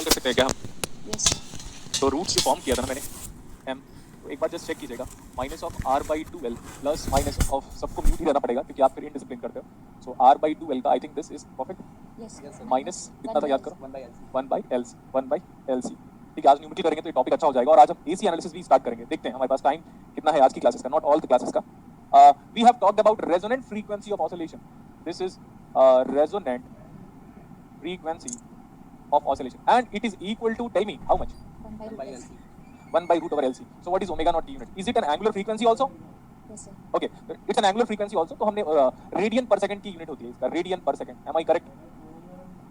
कर सकते हैं क्या हम? Yes sir. तो रूट्स जो फॉर्म किया था ना मैंने एम, तो एक बार जस्ट चेक कीजिएगा, minus of r by 2l plus minus of, सबको म्यूट ही रहना पड़ेगा क्योंकि आप फिर इनडिसिप्लिन करते हो। सो आर बाई 2l का I think this is perfect. Yes minus कितना था याद करो, 1 बाई एल सी। ठीक है, आज न्यूमेरिकल करेंगे तो ये टॉपिक अच्छा हो जाएगा और आज हम एसी एनालिसिस भी स्टार्ट करेंगे। देखते हैं हमारे पास टाइम कितना है आज की क्लासेस का, नॉट ऑल द क्लासेस का। We have talked about resonant frequency of oscillation. This is resonant frequency of oscillation and it is equal to, tell me how much, 1 by LC. 1 by root over LC. So what is omega naught unit? Is it an angular frequency also? Yes sir. Okay, it's an angular frequency also. तो हमने radian पर second की unit होती है इसका, radian पर second. am I correct?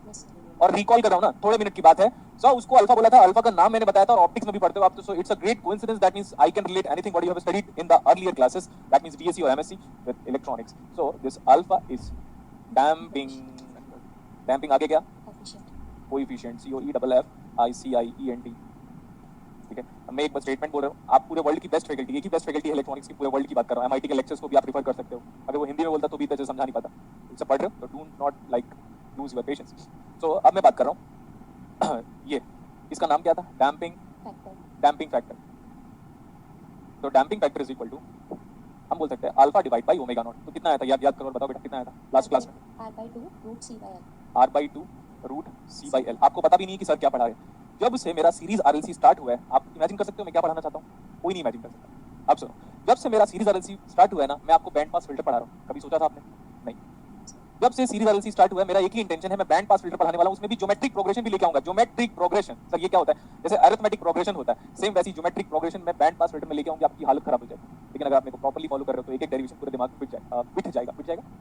Yes sir. और recall कर रहा हूँ ना, थोड़े मिनट की बात है। सो उसको अल्फा बोला था, अल्फा का नाम मैंने बताया था और ऑप्टिक्स में भी पढ़ते हो आप तो। So it's a great coincidence, that means I can relate anything what you have studied in the earlier classes, that means BSc और MSc with electronics. So this alpha is damping, damping आगे क्या, coefficient. Coefficient, COEFFICIENT। ठीक है, मैं एक बस statement बोल रहा हूँ, आप पूरे वर्ल्ड की बेस्ट फैकल्टी, एक ही बेस्ट फैकल्टी है इलेक्ट्रॉनिक्स की, पूरे वर्ल्ड की बात कर रहा हूँ। एमआईटी के लेक्चर्स को भी आप रेफर कर सकते हो। अगर वो हिंदी में बोलता तो भी इतना समझा नहीं पाता। इससे पढ़ रहे हो तो do not like lose your patience. So अब मैं बात कर रहा हूँ ये, इसका नाम क्या था, डैम्पिंग फैक्टर। Damping factor. तो damping factor is equal to, हम बोल सकते हैं alpha divide by omega naught. तो कितना आया था, याद करो और बताओ बेटा, कितना आया था लास्ट क्लास में? R/2 root C by L। R/2 root C by L। आपको पता भी नहीं है कि सर क्या पढ़ा है। जब से मेरा सीरीज आरएलसी स्टार्ट हुआ है, आप इमेजिन कर सकते हो मैं क्या पढ़ाना चाहता हूँ? कोई नहीं इमेजिन कर सकता। अब सुनो, जब से मेरा सीरीज आरएलसी स्टार्ट हुआ है ना, मैं आपको बैंड पास फिल्टर पढ़ा रहा हूँ। कभी सोचा था आपने? नहीं। जब से सीरीज आरएलसी स्टार्ट हुआ है, मेरा एक ही इंटेंशन है, मैं बैंड पास फिल्टर पढ़ाने वाला हूँ। उसमें भी ज्योमेट्रिक प्रोग्रेशन भी लेके आऊंगा। ज्योमेट्रिक प्रोग्रेशन सर ये क्या होता है? जैसे अरिथमेटिक प्रोग्रेशन होता है, सेम वैसी ज्योमेट्रिक प्रोग्रेशन मैं बैंड पास फिल्टर में लेके आऊंगी। आपकी हालत खराब हो जाएगी, लेकिन अगर आप मेरे को प्रॉपर्ली फॉलो कर रहे हो तो एक एक डेरिवेशन पूरे दिमाग में बिठ जाएगा,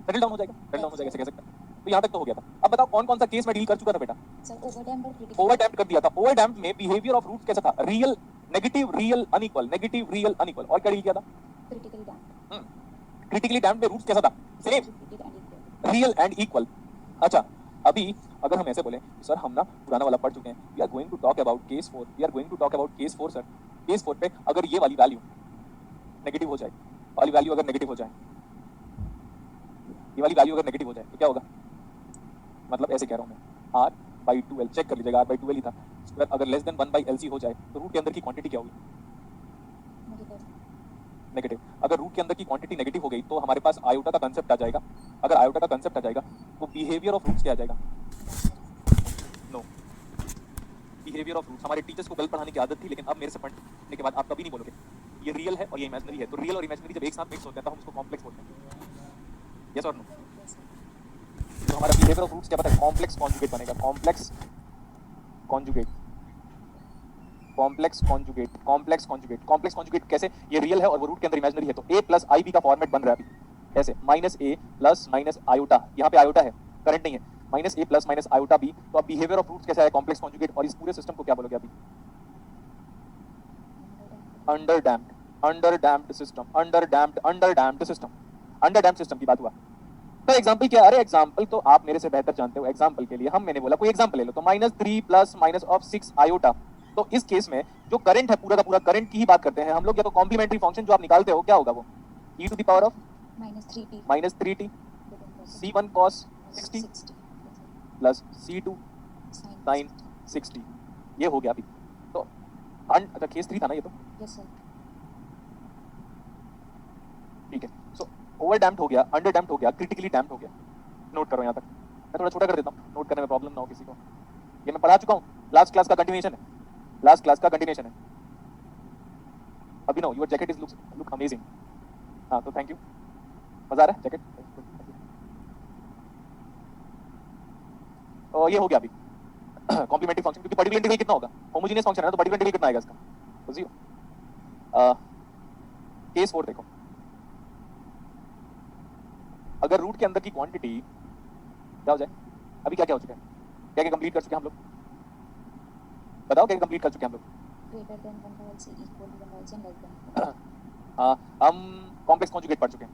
सेटल डाउन हो जाएगा, सेटल डाउन हो जाएगा, ऐसे कह सकते हैं। तो यहाँ तक तो हो गया था। अब बताओ कौन कौन सा केस मैं डील कर चुका था बेटा? सर ओवरडैम्प्ड और क्रिटिकल। ओवरडैम्प्ड कर दिया था। ओवरडैम्प्ड में बिहेवियर ऑफ रूट्स कैसा था? Real, negative, real, unequal, negative, real, unequal. और क्या डील किया था? Critically damped. क्रिटिकली डैम्प्ड में रूट्स कैसा था? Same, real and equal. अच्छा, अभी अगर हम ऐसे बोले सर हम ना पुराना वाला पढ़ चुके हैं, we are going to talk about case 4, we are going to talk about case 4 sir. Case 4 पे अगर ये वाली वैल्यू नेगेटिव हो जाए, वाली वैल्यू अगर नेगेटिव हो जाए, ये वाली वैल्यू अगर नेगेटिव हो जाए तो क्या होगा? मतलब ऐसे कह रहा हूँ मैं, R/2l चेक कर लीजिएगा, R/2l ही था। स्क्वायर अगर लेस देन 1/LC हो जाए तो रूट के अंदर की क्वांटिटी क्या होगी? नेगेटिव। अगर रूट के अंदर की क्वांटिटी नेगेटिव हो गई तो हमारे पास आयोटा का कांसेप्ट आ जाएगा। अगर आयोटा का कांसेप्ट आ जाएगा तो बिहेवियर ऑफ रूट्स क्या आ जाएगा? नो, बिहेवियर ऑफ रूट्स, हमारे टीचर्स को गलत पढ़ाने की आदत थी, लेकिन अब मेरे से पढ़ने के बाद आप कभी नहीं बोलोगे ये रियल है और ये इमेजिनरी है। तो रियल और इमेजिनरी जब एक साथ मिक्स होते हैं तो हम उसको कॉम्प्लेक्स बोलते हैं। यस और नो? तो हमारा बिहेवियर ऑफ रूट्स क्या पता है? कॉम्प्लेक्स कॉन्जुगेट बनेगा। Complex conjugate, complex conjugate, complex conjugate. Complex conjugate कैसे? ये रियल है और वो रूट के अंदर इमेजिनरी है, तो a प्लस IB का फॉर्मेट बन रहा है अभी ऐसे, -a प्लस माइनस आयोटा, यहाँ पे आयोटा है, करंट नहीं है, -a plus minus iota b। तो अब बिहेवियर ऑफ रूट्स कैसा है? Complex conjugate. और इस पूरे सिस्टम को क्या बोलोगे अभी? अंडरडैम्प्ड, अंडरडैम्प्ड सिस्टम, अंडरडैम्प्ड सिस्टम, अंडरडैम्प्ड सिस्टम की बात हुआ। तो एग्जांपल क्या? अरे एग्जांपल तो आप मेरे से बेहतर जानते हो। एग्जांपल के लिए हम, मैंने बोला कोई एग्जांपल ले लो, तो -3 प्लस माइनस ऑफ 6 आयोटा। तो इस केस में जो करंट है, पूरा का पूरा करंट की ही बात करते हैं हम लोग, या तो कॉम्प्लीमेंट्री फंक्शन जो आप निकालते हो क्या होगा वो? e to the power of -3t c1 cos 60 plus c2 sin 60। ये हो गया अभी। तो अच्छा केस 3 था ना ये तो? Yes sir. ठीक है। सो ओवर डैम्प्ड हो गया, अंडर डैम्प्ड हो गया, क्रिटिकली डैम्प्ड हो गया। नोट करो यहाँ तक। मैं थोड़ा छोटा कर देता हूँ, नोट करने में प्रॉब्लम ना हो किसी को। ये मैं पढ़ा चुका हूँ, लास्ट क्लास का कंटिन्यूएशन है, लास्ट क्लास का कंटिन्यूएशन है। Abhinav, your jacket is look amazing. हाँ तो थैंक यू, मजा आ रहा है जैकेट। तो ये हो गया अभी कॉम्प्लीमेंट्री फंक्शन, क्योंकि पर्टिकुलर इंटीग्रल कितना होगा? होमोजेनियस फंक्शन है तो पर्टिकुलर इंटीग्रल कितना आएगा इसका? तो 0। केस 4 देखो, अगर रूट के अंदर की क्वांटिटी क्या हो जाए? अभी क्या क्या हो चुका है? क्या क्या कंप्लीट कर चुके हैं हम लोग? बताओ क्या कंप्लीट कर चुके हैं हम लोग? Greater than 1/LC, equal to 1/LC and less than. हम कॉम्प्लेक्स कॉन्जुगेट पढ़ चुके हैं।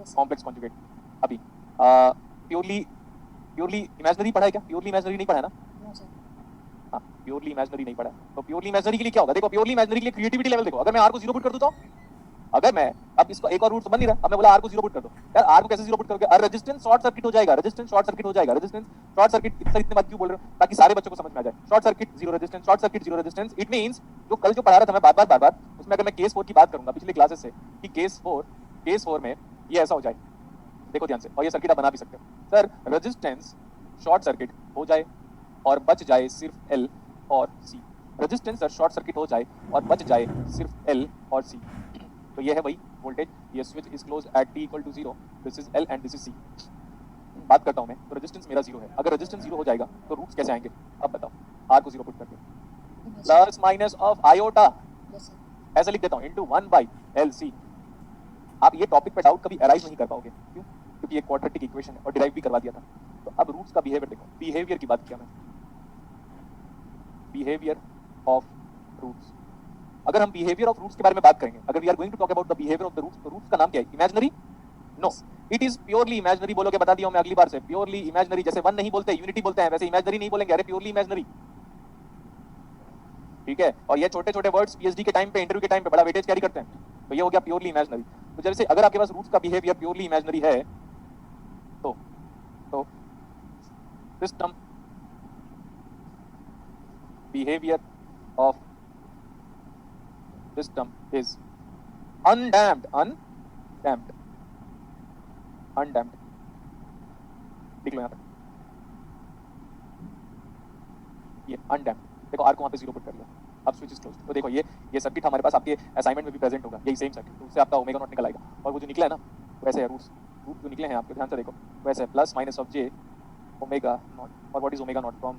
Yes sir. कॉम्प्लेक्स कॉन्जुगेट अभी प्योरली इमेजिनरी पढ़ा है क्या? प्योरली इमेजिनरी नहीं पढ़ा है ना? No sir. हाँ, प्योरली इमेजिनरी नहीं पढ़ा है। तो प्योरली इमेजिनरी के लिए क्या होगा? देखो प्योरली इमेजिनरी के लिए क्रिएटिविटी लेवल देखो, अगर मैं R को 0 पुट कर दूं तो अगर मैं अब इसको एक और रूट बन नहीं रहा, अब मैं बोला आर को 0 पुट कर दो, यार आर को कैसे 0 पुट करोगे? रेजिस्टेंस शॉर्ट सर्किट हो जाएगा, रेजिस्टेंस शॉर्ट सर्किट हो जाएगा, रेजिस्टेंस शॉर्ट सर्किट। इतने बात क्यों बोल रहे हो? ताकि सारे बच्चों को समझ में आ जाए। Short circuit zero resistance, short circuit zero resistance, it means जो कल जो पढ़ा रहा था मैं बार-बार उसमें अगर मैं केस 4 की बात करूंगा पिछले क्लासेस से कि केस 4 में ये ऐसा हो जाए, देखो ध्यान से, और ये सर्किट आप बना भी सकते हो। सर रेजिस्टेंस शॉर्ट सर्किट हो जाए और बच जाए सिर्फ एल और सी, रेजिस्टेंस सर शॉर्ट सर्किट हो जाए और बच जाए सिर्फ एल और सी, तो ये है वही वोल्टेज। ये switch is close at t equal to 0, this is L and this is C. बात करता हूं मैं, तो रेजिस्टेंस मेरा 0 है, अगर रेजिस्टेंस 0 हो जाएगा तो रूट्स कैसे आएंगे? अब बताओ, आर को 0 पुट करके plus minus of iota, yes sir, ऐसे लिख देता हूं, इनटू 1 बाय एल सी। आप ये टॉपिक पे डाउट कभी अराइज नहीं कर पाओगे, क्यों? क्योंकि ये क्वाड्रेटिक इक्वेशन है और डिराइव भी करवा दिया था। तो अब रूट्स का बिहेवियर देखो, बिहेवियर की बात किया मैं, बिहेवियर ऑफ रूट्स। अगर हम बिहेवियर ऑफ रूट्स के बारे में बात करेंगे, अगर we are going to talk about the behaviour of the roots, तो रूट्स का नाम क्या है? Imaginary? No, it is purely imaginary. बोलोगे, बता दिया मैं अगली बार से, प्योरली इमेजिनरी। जैसे वन नहीं बोलते, यूनिटी बोलते हैं, वैसे इमेजिनरी नहीं बोलेंगे, अरे प्योरली इमेजिनरी, ठीक है? और ये छोटे छोटे वर्ड्स पीएचडी के टाइम पे, इंटरव्यू के टाइम पे बड़ा वेटेज कैरी करते हैं, तो ये हो गया प्योरली इमेजिनरी। तो जैसे अगर आपके पास रूट्स का बिहेवियर प्योरली इमेजिनरी है, तो system behaviour of system is undamped, लिख लो यहाँ पे, ये undamped। देखो आर को वहाँ पे 0 पुट कर लिया, अब स्विच इज क्लोज्ड। तो देखो ये सर्किट हमारे पास आपके असाइनमेंट में भी प्रेजेंट होगा, यही सेम सर्किट। तो उससे आपका ओमेगा नॉट निकल आएगा, और वो जो निकला है ना वैसे है रूट जो निकले हैं आपके, ध्यान से देखो, वैसे है plus minus of J omega naught. और what is omega naught? From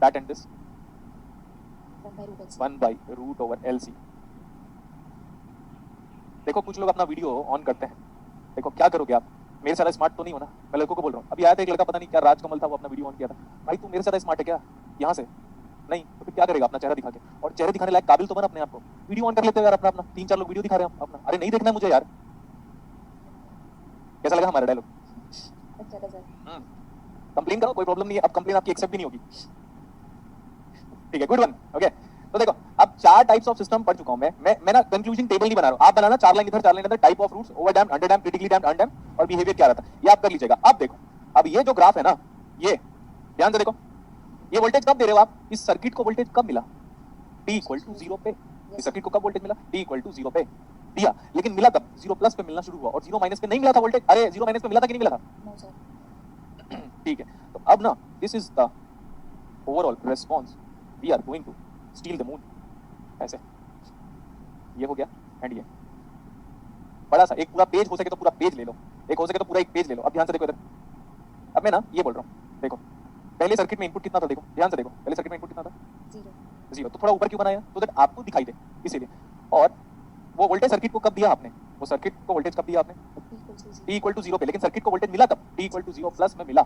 that and this 1 by root over L C. देखो कुछ लोग अपना वीडियो ऑन करते हैं, देखो क्या करोगे आप? मेरे साथ स्मार्ट तो नहीं हो ना, मैं लड़कों को बोल रहा हूँ। अभी आया था एक लड़का, पता नहीं क्या राजकमल था, वो अपना वीडियो ऑन किया था। भाई तू मेरे साथ स्मार्ट है क्या? यहाँ से नहीं तो फिर क्या करेगा? अपना चेहरा दिखा के, और चेहरे दिखाने लायक काबिल तो बन अपने आप को। वीडियो ऑन कर लेते हो यार अपना, 3-4 लोग वीडियो दिखा रहे हैं अपना। अरे नहीं देखना है मुझे यार। कैसा लगा हमारा डायलॉग? अच्छा सर, कंप्लेन करो, कोई प्रॉब्लम नहीं है, अब कंप्लेन आपकी एक्सेप्ट भी नहीं होगी, ठीक है? Good one, okay. तो देखो अब 4 टाइप्स ऑफ सिस्टम पढ़ चुका हूं मैं ना कंक्लूजन टेबल नहीं बना रहा हूं, आप बनाना 4 लाइन इधर 4 लाइन इधर, type of roots, over damped, under damped, critically damped, undamped, और बिहेवियर क्या रहता है, ये आप कर लीजिएगा। अब देखो, अब ये जो ग्राफ है ना, ये ध्यान से देखो, ये वोल्टेज कब दे रहे हो आप? इस सर्किट को वोल्टेज कब मिला? t इक्वल टू 0 पे। इस सर्किट को कब वोल्टेज मिला? t इक्वल टू 0 पे दिया, लेकिन मिला कब? 0 प्लस पे मिलना शुरू हुआ, और 0 माइनस पे नहीं मिला था वोल्टेज। अरे 0 माइनस पे मिला था कि नहीं मिला था? नो सर, ठीक है, तो अब ना this is the overall response, we are going to steal the moon. ऐसे ये हो गया, एंड ये बड़ा सा एक पूरा पेज, हो सके तो पूरा पेज ले लो, एक हो सके तो पूरा एक पेज ले लो। अब ध्यान से देखो इधर, अब मैं ना ये बोल रहा हूँ, देखो पहले सर्किट में इनपुट कितना था, देखो ध्यान से देखो, पहले सर्किट में इनपुट कितना था? 0। तो थोड़ा ऊपर क्यों बनाया? तो दैट आपको दिखाई दे, इसीलिए। और वो वोल्टेज सर्किट को कब दिया आपने? वो सर्किट को वोल्टेज कब दिया आपने? t इक्वल टू 0 पे, लेकिन सर्किट को वोल्टेज मिला कब? t इक्वल टू 0 प्लस में मिला।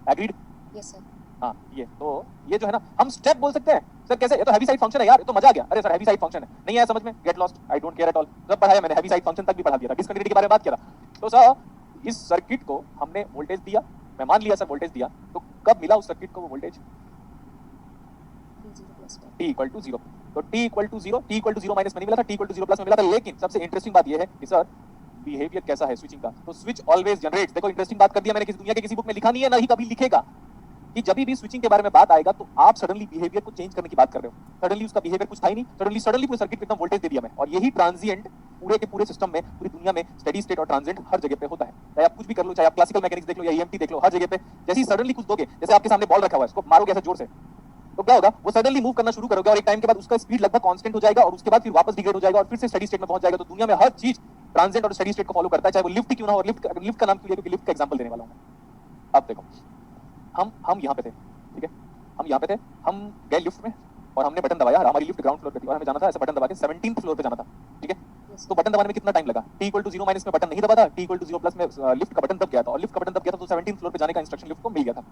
एग्रीड? यस सर, हाँ, ये तो ये जो है ना, हम स्टेप बोल सकते हैं सर कैसे? ये तो हैवी साइड फंक्शन है यार, ये तो मजा आ गया। अरे सर हैवी साइड फंक्शन है, नहीं आया समझ में? Get lost, I don't care at all. जब पढ़ाया मैंने हैवी साइड फंक्शन तक भी पढ़ा दिया था, डिस्कंटिन्यूटी के बारे में बात किया था। तो सर इस सर्किट को हमने वोल्टेज दिया, मैं मान लिया सर वोल्टेज दिया, तो कब मिला उस सर्किट को वो वोल्टेज? t equal to 0। तो t इक्वल टू 0 माइनस में नहीं मिला था, t इक्वल टू 0 प्लस में मिला था। लेकिन सबसे इंटरेस्टिंग बात ये है कि सर बिहेवियर कैसा है स्विचिंग का? तो स्विच ऑलवेज जनरेट्स, देखो इंटरेस्टिंग बात कर दिया मैंने, किसी दुनिया के किसी बुक में लिखा नहीं है, ना ही कभी लिखेगा, कि जब भी स्विचिंग के बारे में बात आएगा तो आप सडनली बिहेवियर को चेंज करने की बात कर रहे हो। सडनली उसका बिहेवियर कुछ था ही नहीं, सडनली पूरे सर्किट को एकदम वोल्टेज दे दिया मैं। और यही ट्रांजिएंट पूरे के पूरे सिस्टम में, पूरी दुनिया में स्टेडी स्टेट और ट्रांजिएंट हर जगह पे होता है। चाहे आप कुछ भी कर लो, चाहे आप क्लासिकल मैकेनिक्स देख लो या ईएमटी देख लो, हर जगह पे जैसे ही सडनली कुछ दोगे, जैसे आपके सामने बॉल रखा हुआ है, इसको मारोगे ऐसे जोर से, तो क्या होगा? वो सडनली मूव करना शुरू करोगे, और एक टाइम के बाद उसका स्पीड लगभग कांस्टेंट हो जाएगा, और उसके बाद फिर वापस डिग्रेड हो जाएगा, और फिर से स्टेडी स्टेट में पहुंच जाएगा। तो दुनिया में हर चीज ट्रांजिएंट और स्टेडी स्टेट को फॉलो करता है, चाहे वो लिफ्ट क्यों ना हो। और लिफ्ट का नाम क्यों है? क्योंकि लिफ्ट का एग्जांपल देने वाला हूं मैं। अब देखो, हम यहाँ पे थे, ठीक है, हम यहाँ पे थे, हम गए लिफ्ट में और हमने बटन दबाया, हमारी लिफ्ट ग्राउंड फ्लोर पे थी और हमें जाना था ऐसे बटन दबा के 17th फ्लोर पे जाना था, ठीक है। तो बटन दबाने में कितना टाइम लगा? t इक्वल टू 0 माइनस में बटन नहीं दबा था, t इक्वल टू 0 प्लस में लिफ्ट का बटन दब गया था, और लिफ्ट का बटन दब गया था तो 17th फ्लोर पे जाने का इंस्ट्रक्शन लिफ्ट को मिल गया था।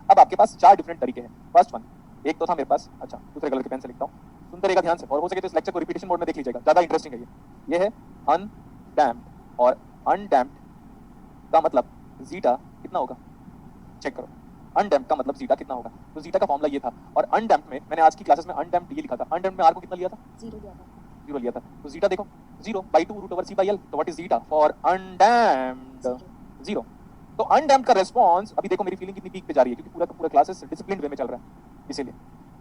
अब आपके पास 4 डिफरेंट तरीके हैं। फर्स्ट वन, एक तो था मेरे पास, अच्छा दूसरे कलर के पेन से लिखता हूँ, सुनते रहेगा ध्यान से, और हो सके तो इस लेक्चर को रिपीटेशन मोड में देख लीजिएगा, ज्यादा इंटरेस्टिंग है ये है अनडैम्प्ड। और अनडैम्प्ड का मतलब जीटा कितना होगा? चेक करो, अनडैम्प्ड का मतलब जीटा कितना होगा? तो जीटा का फॉर्मूला ये था। और अनडैम्प्ड में मैंने आज की क्लासेस में अनडैम्प्ड ये लिखा था, अनडैम्प्ड में आर को कितना लिया था? 0 लिया था। 0 लिया था। तो जीटा देखो, 0 by 2 root over c by l. तो what is zeta for undamped? 0. तो अनडैम्प्ड का रेस्पॉन्स, अभी देखो मेरी फीलिंग कितनी पीक पे जा रही है क्योंकि पूरा का पूरा क्लासेस डिसिप्लिन वे में चल रहा है इसीलिए।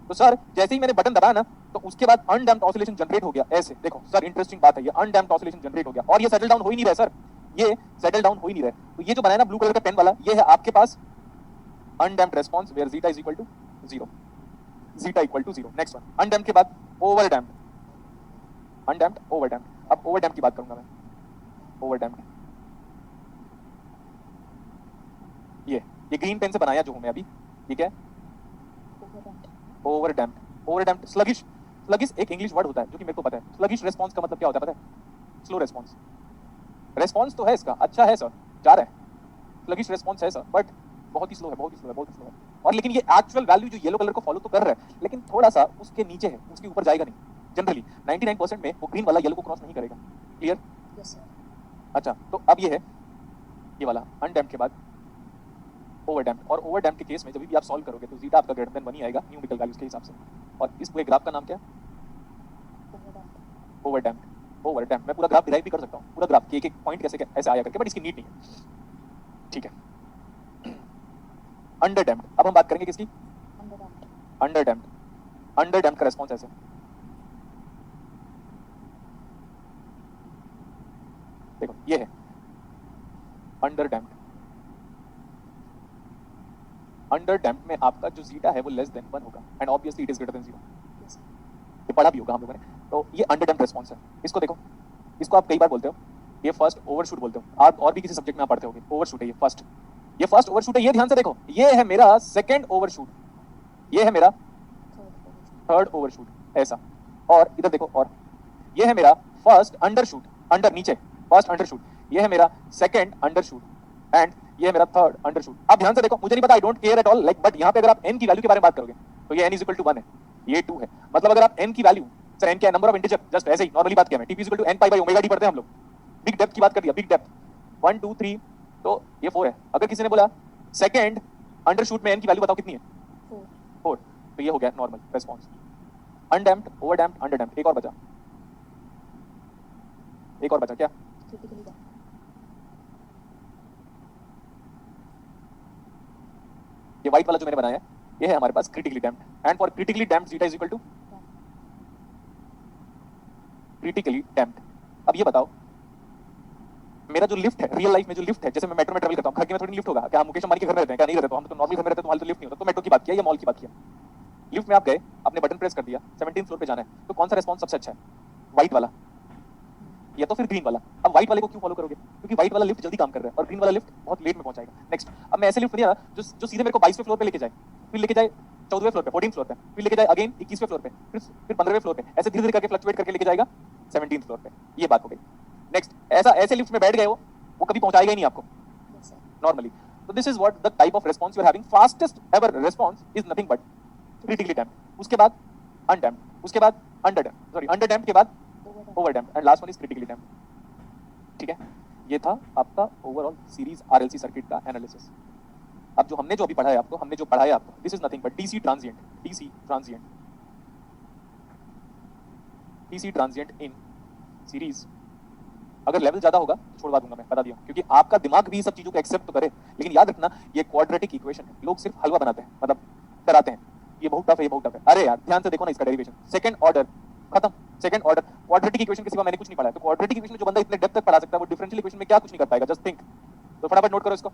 तो सर जैसे ही मैंने बटन दबाया ना तो उसके बाद अनडैम्प्ड ऑसिलेशन जनरेट हो गया ऐसे। देखो सर इंटरेस्टिंग बात है, ये अनडैम्प्ड ऑसिलेशन जनरेट हो गया और ये सेटल डाउन हो ही नहीं रहा है सर, ये सेटल डाउन हो ही नहीं रहा है। तो ये जो बनाया ना ब्लू कलर का पेन वाला, ये है आपके पास undamped response where zeta is equal to 0, zeta equal to 0। Next one undamped के बाद ओवरडैम्प्ड, अनडैम्प्ड ओवरडैम्प्ड। अब ओवरडैम्प्ड की बात करूंगा मैं। ओवरडैम्प्ड ये ग्रीन पेन से बनाया जो हूं मैं अभी, ठीक है। ओवरडैम्प्ड, ओवरडैम्प्ड स्लगिश, स्लगिश एक इंग्लिश वर्ड होता है जो कि मेरे को पता है। स्लगिश रेस्पॉन्स का मतलब क्या होता है पता है? Slow response. रेस्पॉन्स तो है इसका अच्छा है सर, जा रहा है, स्लगिश रेस्पॉन्स है सर, बट बहुत ही स्लो है, बहुत ही स्लो है, बहुत ही स्लो है। और लेकिन ये एक्चुअल वैल्यू जो येलो कलर को फॉलो तो कर रहा है लेकिन थोड़ा सा उसके नीचे है, उसके ऊपर जाएगा नहीं। जनरली 99% में वो ग्रीन वाला येलो को क्रॉस नहीं करेगा। क्लियर? Yes sir. अच्छा तो अब ये है ये वाला अनडैम्प्ड के बाद ओवरडैम्प्ड। और ओवरडैम्प्ड के केस में जब भी आप सॉल्व करोगे तो जीटा आपका ग्रेटर देन 1 ही आएगा न्यूमेरिकल वैल्यूज के हिसाब से। और इस पूरे ग्राफ का नाम क्या है? ओवरडैम्प्ड। ओवरडैम्प्ड मैं पूरा ग्राफ डिराइव भी कर सकता हूं, पूरा ग्राफ के एक पॉइंट कैसे ऐसे आया करके, बट इसकी नीड नहीं है, ठीक है। अंडरडैम्प्ड, अब हम बात करेंगे किसकी? अंडरडैम्प्ड। अंडरडैम्प्ड का रेस्पॉन्स ऐसे, देखो ये है अंडरडैम्प्ड। अंडरडैम्प्ड में आपका जो जीटा है वो लेस देन 1 होगा and obviously it is greater than 0। ये पढ़ा भी होगा हम लोगों ने। तो ये अंडरडैम्प्ड रेस्पॉन्स है। इसको देखो, इसको आप कई बार बोलते हो, ये फर्स्ट ओवरशूट बोलते हो आप, और भी किसी सब्जेक्ट में आप पढ़ते होगे। ओवरशूट है ये फर्स्ट, ये फर्स्ट ओवरशूट है। ये ध्यान से देखो, ये है मेरा सेकंड ओवरशूट, ये है मेरा थर्ड ओवरशूट ऐसा। और इधर देखो, और ये है मेरा फर्स्ट अंडरशूट, अंडर नीचे फर्स्ट अंडरशूट, ये है मेरा सेकंड अंडरशूट एंड ये है मेरा थर्ड अंडरशूट। अब ध्यान से देखो, मुझे नहीं पता, I don't care at all like, but यहाँ पे अगर आप n की वैल्यू के बारे में बात करोगे तो ये n इज इक्वल टू 1 है, ये 2 है। मतलब अगर आप n की वैल्यू, सर n क्या है? नंबर ऑफ इंटीजर, जस्ट ऐसे ही नॉर्मली बात किया मैं, t is equal to n pi by omega d पढ़ते हैं हम लोग। बिग डेप्थ की बात कर दिया, बिग डेप्थ 1 2 3, तो ये 4 है। अगर किसी ने बोला सेकंड अंडरशूट में n की वैल्यू बताओ कितनी है? 4, तो ये हो गया नॉर्मल रेस्पॉन्स। अनडैम्प्ड, ओवरडैम्प्ड, अंडरडैम्प्ड। एक और बचा, एक और बचा क्या? ये व्हाइट वाला जो मैंने बनाया है ये है हमारे पास critically damped. And for critically damped zeta is equal to critically damped. अब ये बताओ, मेरा जो लिफ्ट है रियल लाइफ में, जो लिफ्ट है, जैसे मैं मेट्रो में ट्रैवल करता हूं, घर के में थोड़ी लिफ्ट होगा क्या? हम मुकेश अंबानी के घर में रहते हैं क्या? नहीं रहते, हम तो नॉर्मल घर में रहते हैं, तो हाल तो लिफ्ट नहीं होता। तो मेट्रो की बात किया या मॉल की बात किया, लिफ्ट में आप गए, आपने बटन प्रेस कर दिया, 17th फ्लोर पे जाना है, तो कौन सा रेस्पॉन्स सबसे अच्छा है? व्हाइट वाला या तो फिर ग्रीन वाला? अब व्हाइट वाले को क्यों फॉलो करोगे? क्योंकि व्हाइट वाला लिफ्ट जल्दी काम कर रहा है और ग्रीन वाला लिफ्ट बहुत लेट में पहुंचाएगा। नेक्स्ट, अब मैं ऐसे लिफ्ट दिया जो सीधे मेरे को 22वें फ्लोर पे लेके जाए, फिर लेके जाए 14वें फ्लोर पे, 14th फ्लोर पे, फिर लेके जाए अगेन 21वें फ्लोर पे, फिर 15वें फ्लोर पे, ऐसे धीरे धीरे करके फ्लक्चुएट करके लेके जाएगा 17th फ्लोर पे। ये बात हो गई। नेक्स्ट, ऐसा ऐसे लिफ्ट में बैठ गए हो, वो कभी पहुंचाएगा ही नहीं आपको नॉर्मली। तो this is what the type of response you are having. Fastest ever response is nothing but critically damped, उसके बाद अनडैम्प्ड, उसके बाद अंडरडैम्प्ड, सॉरी अंडरडैम्प्ड के बाद overdamped and last one is critically damped. ठीक है, ये था आपका ओवरऑल सीरीज आरएलसी सर्किट का एनालिसिस। अब जो हमने जो अभी पढ़ा है आपको, हमने जो पढ़ा है आपको, this is nothing but DC transient, DC transient, DC transient in series. अगर लेवल ज्यादा होगा तो छोड़वा दूंगा मैं, बता दिया, क्योंकि आपका दिमाग भी सब चीजों को एक्सेप्ट तो करे। लेकिन याद रखना ये क्वाड्रेटिक इक्वेशन है, लोग सिर्फ हलवा बनाते हैं, मतलब डराते हैं, ये बहुत टफ है, ये बहुत टफ है। अरे यार ध्यान से देखो ना इसका डेरिवेशन, सेकंड ऑर्डर खत्म, सेकंड ऑर्डर। क्वाड्रेटिक इक्वेशन के सिवा मैंने कुछ नहीं पढ़ा है। तो क्वाड्रेटिक इक्वेशन जो बंदा इतने डेप्थ तक पढ़ा सकता है वो डिफरेंशियल इक्वेशन में क्या कुछ नहीं कर पाएगा, जस्ट थिंक। तो फटाफट नोट करो इसको।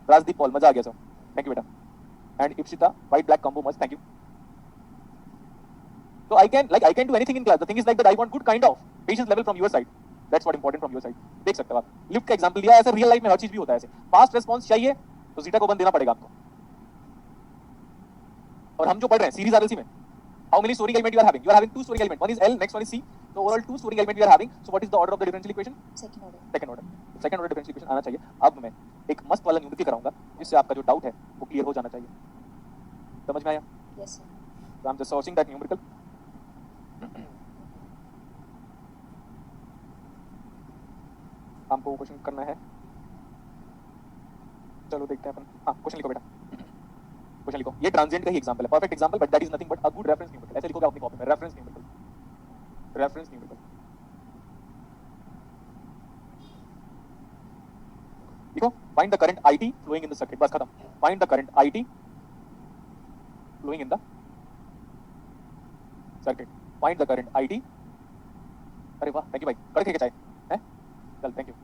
राजदीप पॉल, मजा आ गया सर, थैंक यू बेटा। And Ipsita, white black combo मस्त, thank you. So I can do anything in class. The thing is like that I want good kind of patience level from your side. That's what important from your side. देख सकते हो आप, lift का example दिया, ऐसे real life में हर चीज भी होता है। ऐसे फास्ट रेस्पॉन्स चाहिए तो जीटा को बंद देना पड़ेगा आपको। और हम जो पढ़ रहे हैं सीरीज आरएलसी में, how many storing element you are having? You are having two storing element. One is L, next one is C. So overall two storing element we are having. So what is the order of the differential equation? Second order. Second order. Second order differential equation आना चाहिए। अब मैं एक मस्त वाला numerical कराऊंगा जिससे आपका जो डाउट है वो क्लियर हो जाना चाहिए। समझ में आया? Yes sir. So I'm just searching that numerical. हमको क्वेश्चन करना है, चलो देखते हैं अपन। हाँ क्वेश्चन लिखो बेटा, क्वेश्चन लिखो। ये ट्रांजिएंट का ही एग्जांपल है, perfect example, but that is nothing but a good reference numerical. ऐसे लिखोगे अपनी कॉपी में, रेफरेंस न्यूमेरिकल। Reference numerical. देखो, find the current IT flowing in the circuit, बस खत्म। Find the current IT flowing in the circuit, find the current IT। अरे वाह, thank you भाई, कड़क है चाय है, चल थैंक यू।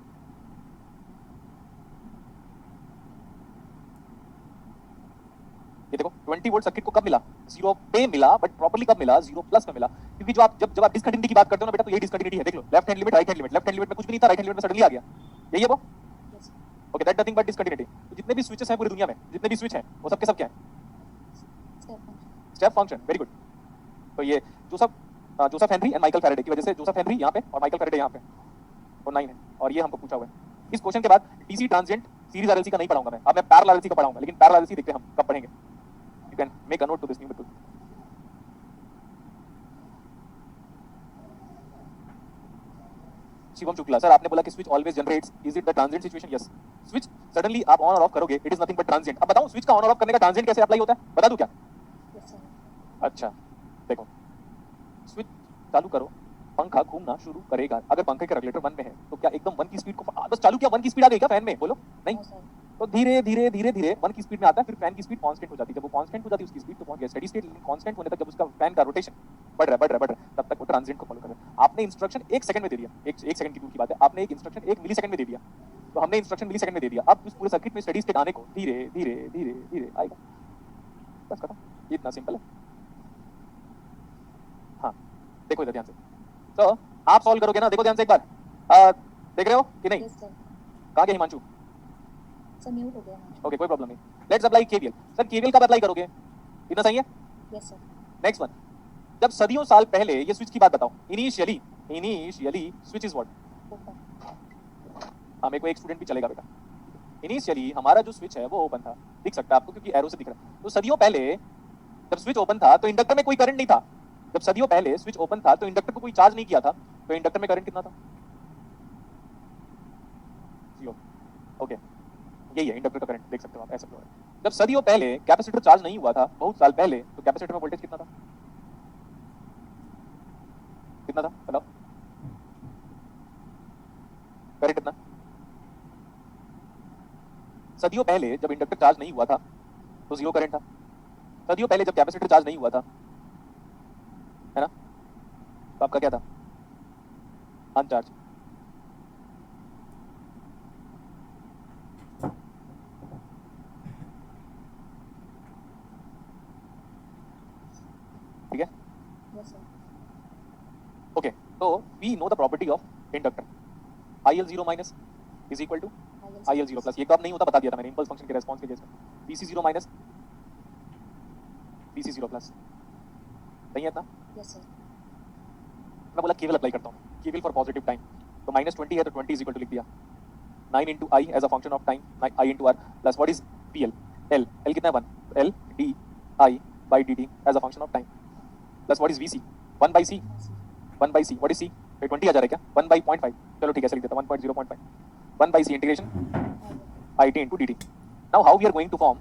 ये देखो 20 वोल्ट सर्किट को कब मिला, जीरो पे मिला, बट प्रॉपर्ली कब मिला, जीरो प्लस में मिला। क्योंकि जो आप जब आप डिस्कंटिन्यूटी की बात करते हो ना बेटा, तो ये डिस्कंटिन्यूटी है, देख लो, left hand limit, right hand limit. Left hand limit में कुछ भी नहीं था, राइट हैंड लिमिट में सडनली आ गया, यही है वो। Yes, sir. Okay, that nothing but discontinuity. तो जितने भी स्विचेस हैं पूरी दुनिया में, जितने भी स्विच हैं, वो सब के सब क्या है, Step function. Step function. Very good. तो ये Joseph Henry and Michael Faraday की वजह से, जोसेफ हेनरी यहाँ पे और माइकल फैराडे यहाँ पे, और 9 है, और ये हमको पूछा हुआ है। इस क्वेश्चन के बाद डीसी ट्रांजिएंट सीरीज आरएलसी का नहीं पढ़ाऊंगा मैं, अब मैं पैरेलल आरएलसी का पढ़ाऊंगा, लेकिन पैरेलल आरएलसी देखते हैं हम कब पढ़ेंगे। You can make a note to this new method. Shivam Shukla sir, आपने बोला कि switch always generates, is it the transient situation? Yes, switch suddenly आप ऑन और ऑफ करोगे, it is nothing but transient. अब बताऊं स्विच का ऑन और ऑफ करने का ट्रांजिएंट कैसे अप्लाई होता है, बता दूं क्या? Yes, sir. अच्छा देखो, स्विच चालू करो, पंखा घूमना शुरू करेगा। अगर पंखे का रेगुलेटर 1 में है तो क्या एकदम 1 की स्पीड को बस चालू किया 1 की स्पीड आ गई क्या फैन में, बोलो नहीं। No, sir. तो धीरे धीरे धीरे धीरे 1 की स्पीड में आता है, फिर फैन की स्पीड कांस्टेंट हो जाती है। जब वो कांस्टेंट हो जाती है उसकी स्पीड तो पहुंच गया स्टेडी स्टेट, लेकिन कांस्टेंट होने तक जब उसका फैन का रोटेशन बढ़ रहा है, तब तक वो ट्रांजिएंट को फॉलो कर रहा है। आपने इंस्ट्रक्शन 1 सेकंड में दे दिया, एक सेकंड की दूर की बात है, आपने एक इंस्ट्रक्शन 1 मिलीसेकंड में दे दिया, तो हमने इंस्ट्रक्शन मिलीसेकंड में दे दिया। अब इस पूरे सर्किट में स्टेडी स्टेट आने को धीरे धीरे धीरे धीरे आएगा, बस खत्म। ये इतना सिंपल है। हाँ देखो इधर ध्यान से, तो आप सॉल्व करोगे ना, देखो ध्यान से एक बार, देख रहे हो कि नहीं? Yes, sir. कहाँ गया हिमांशु? Sir, mute हो गया मुझे. ओके कोई प्रॉब्लम नहीं। Let's apply KVL. Sir KVL कब अप्लाई करोगे, इतना सही है? Yes, sir. नेक्स्ट वन, जब सदियों साल पहले, ये स्विच की बात बताओ, initially switch is what? Open. हाँ मेरे को एक स्टूडेंट भी चलेगा बेटा। इनिशियली हमारा जो स्विच है वो ओपन था, दिख सकता है आपको क्योंकि एरो से दिख रहा है। तो सदियों पहले जब स्विच ओपन था तो इंडक्टर में कोई करंट नहीं था। जब सदियों पहले स्विच ओपन था तो इंडक्टर को कोई चार्ज नहीं किया था, तो इंडक्टर में करंट कितना था? 0। ओके, यही है इंडक्टर का करंट, देख सकते हो आप, ऐसा फ्लो है। जब सदियों पहले कैपेसिटर चार्ज नहीं हुआ था, बहुत साल पहले, तो कैपेसिटर में वोल्टेज कितना था? कितना था बताओ, करंट कितना? सदियों पहले जब इंडक्टर चार्ज नहीं हुआ था तो 0 करंट था। सदियों पहले जब कैपेसिटर चार्ज नहीं हुआ था, है ना, तो आपका क्या था? अनचार्ज। ठीक है, Yes, sir. ओके। तो we know the property of inductor, IL0 minus is equal to IL0 plus. ये कब नहीं होता बता दिया था मैंने, इंपल्स फंक्शन के रेस्पॉन्स के केस में, VC0 माइनस VC0 प्लस। सही है इतना? Yes, sir. मैं बोला केवल अप्लाई करता हूँ, केवल फॉर पॉजिटिव टाइम। तो -20 है तो 20 इज इक्वल टू लिख दिया 9 into I as a function of time, I into R plus what is PL, L कितना है 1, L D I by dt as a function of time plus what is VC 1 by C, 1 by C what is C, 20 आ जा रहा है क्या, 1 by 0.5, चलो ठीक है ऐसे लिख देता हूँ 1.0.5, 1 by C integration IT into dt. Now how we are going to form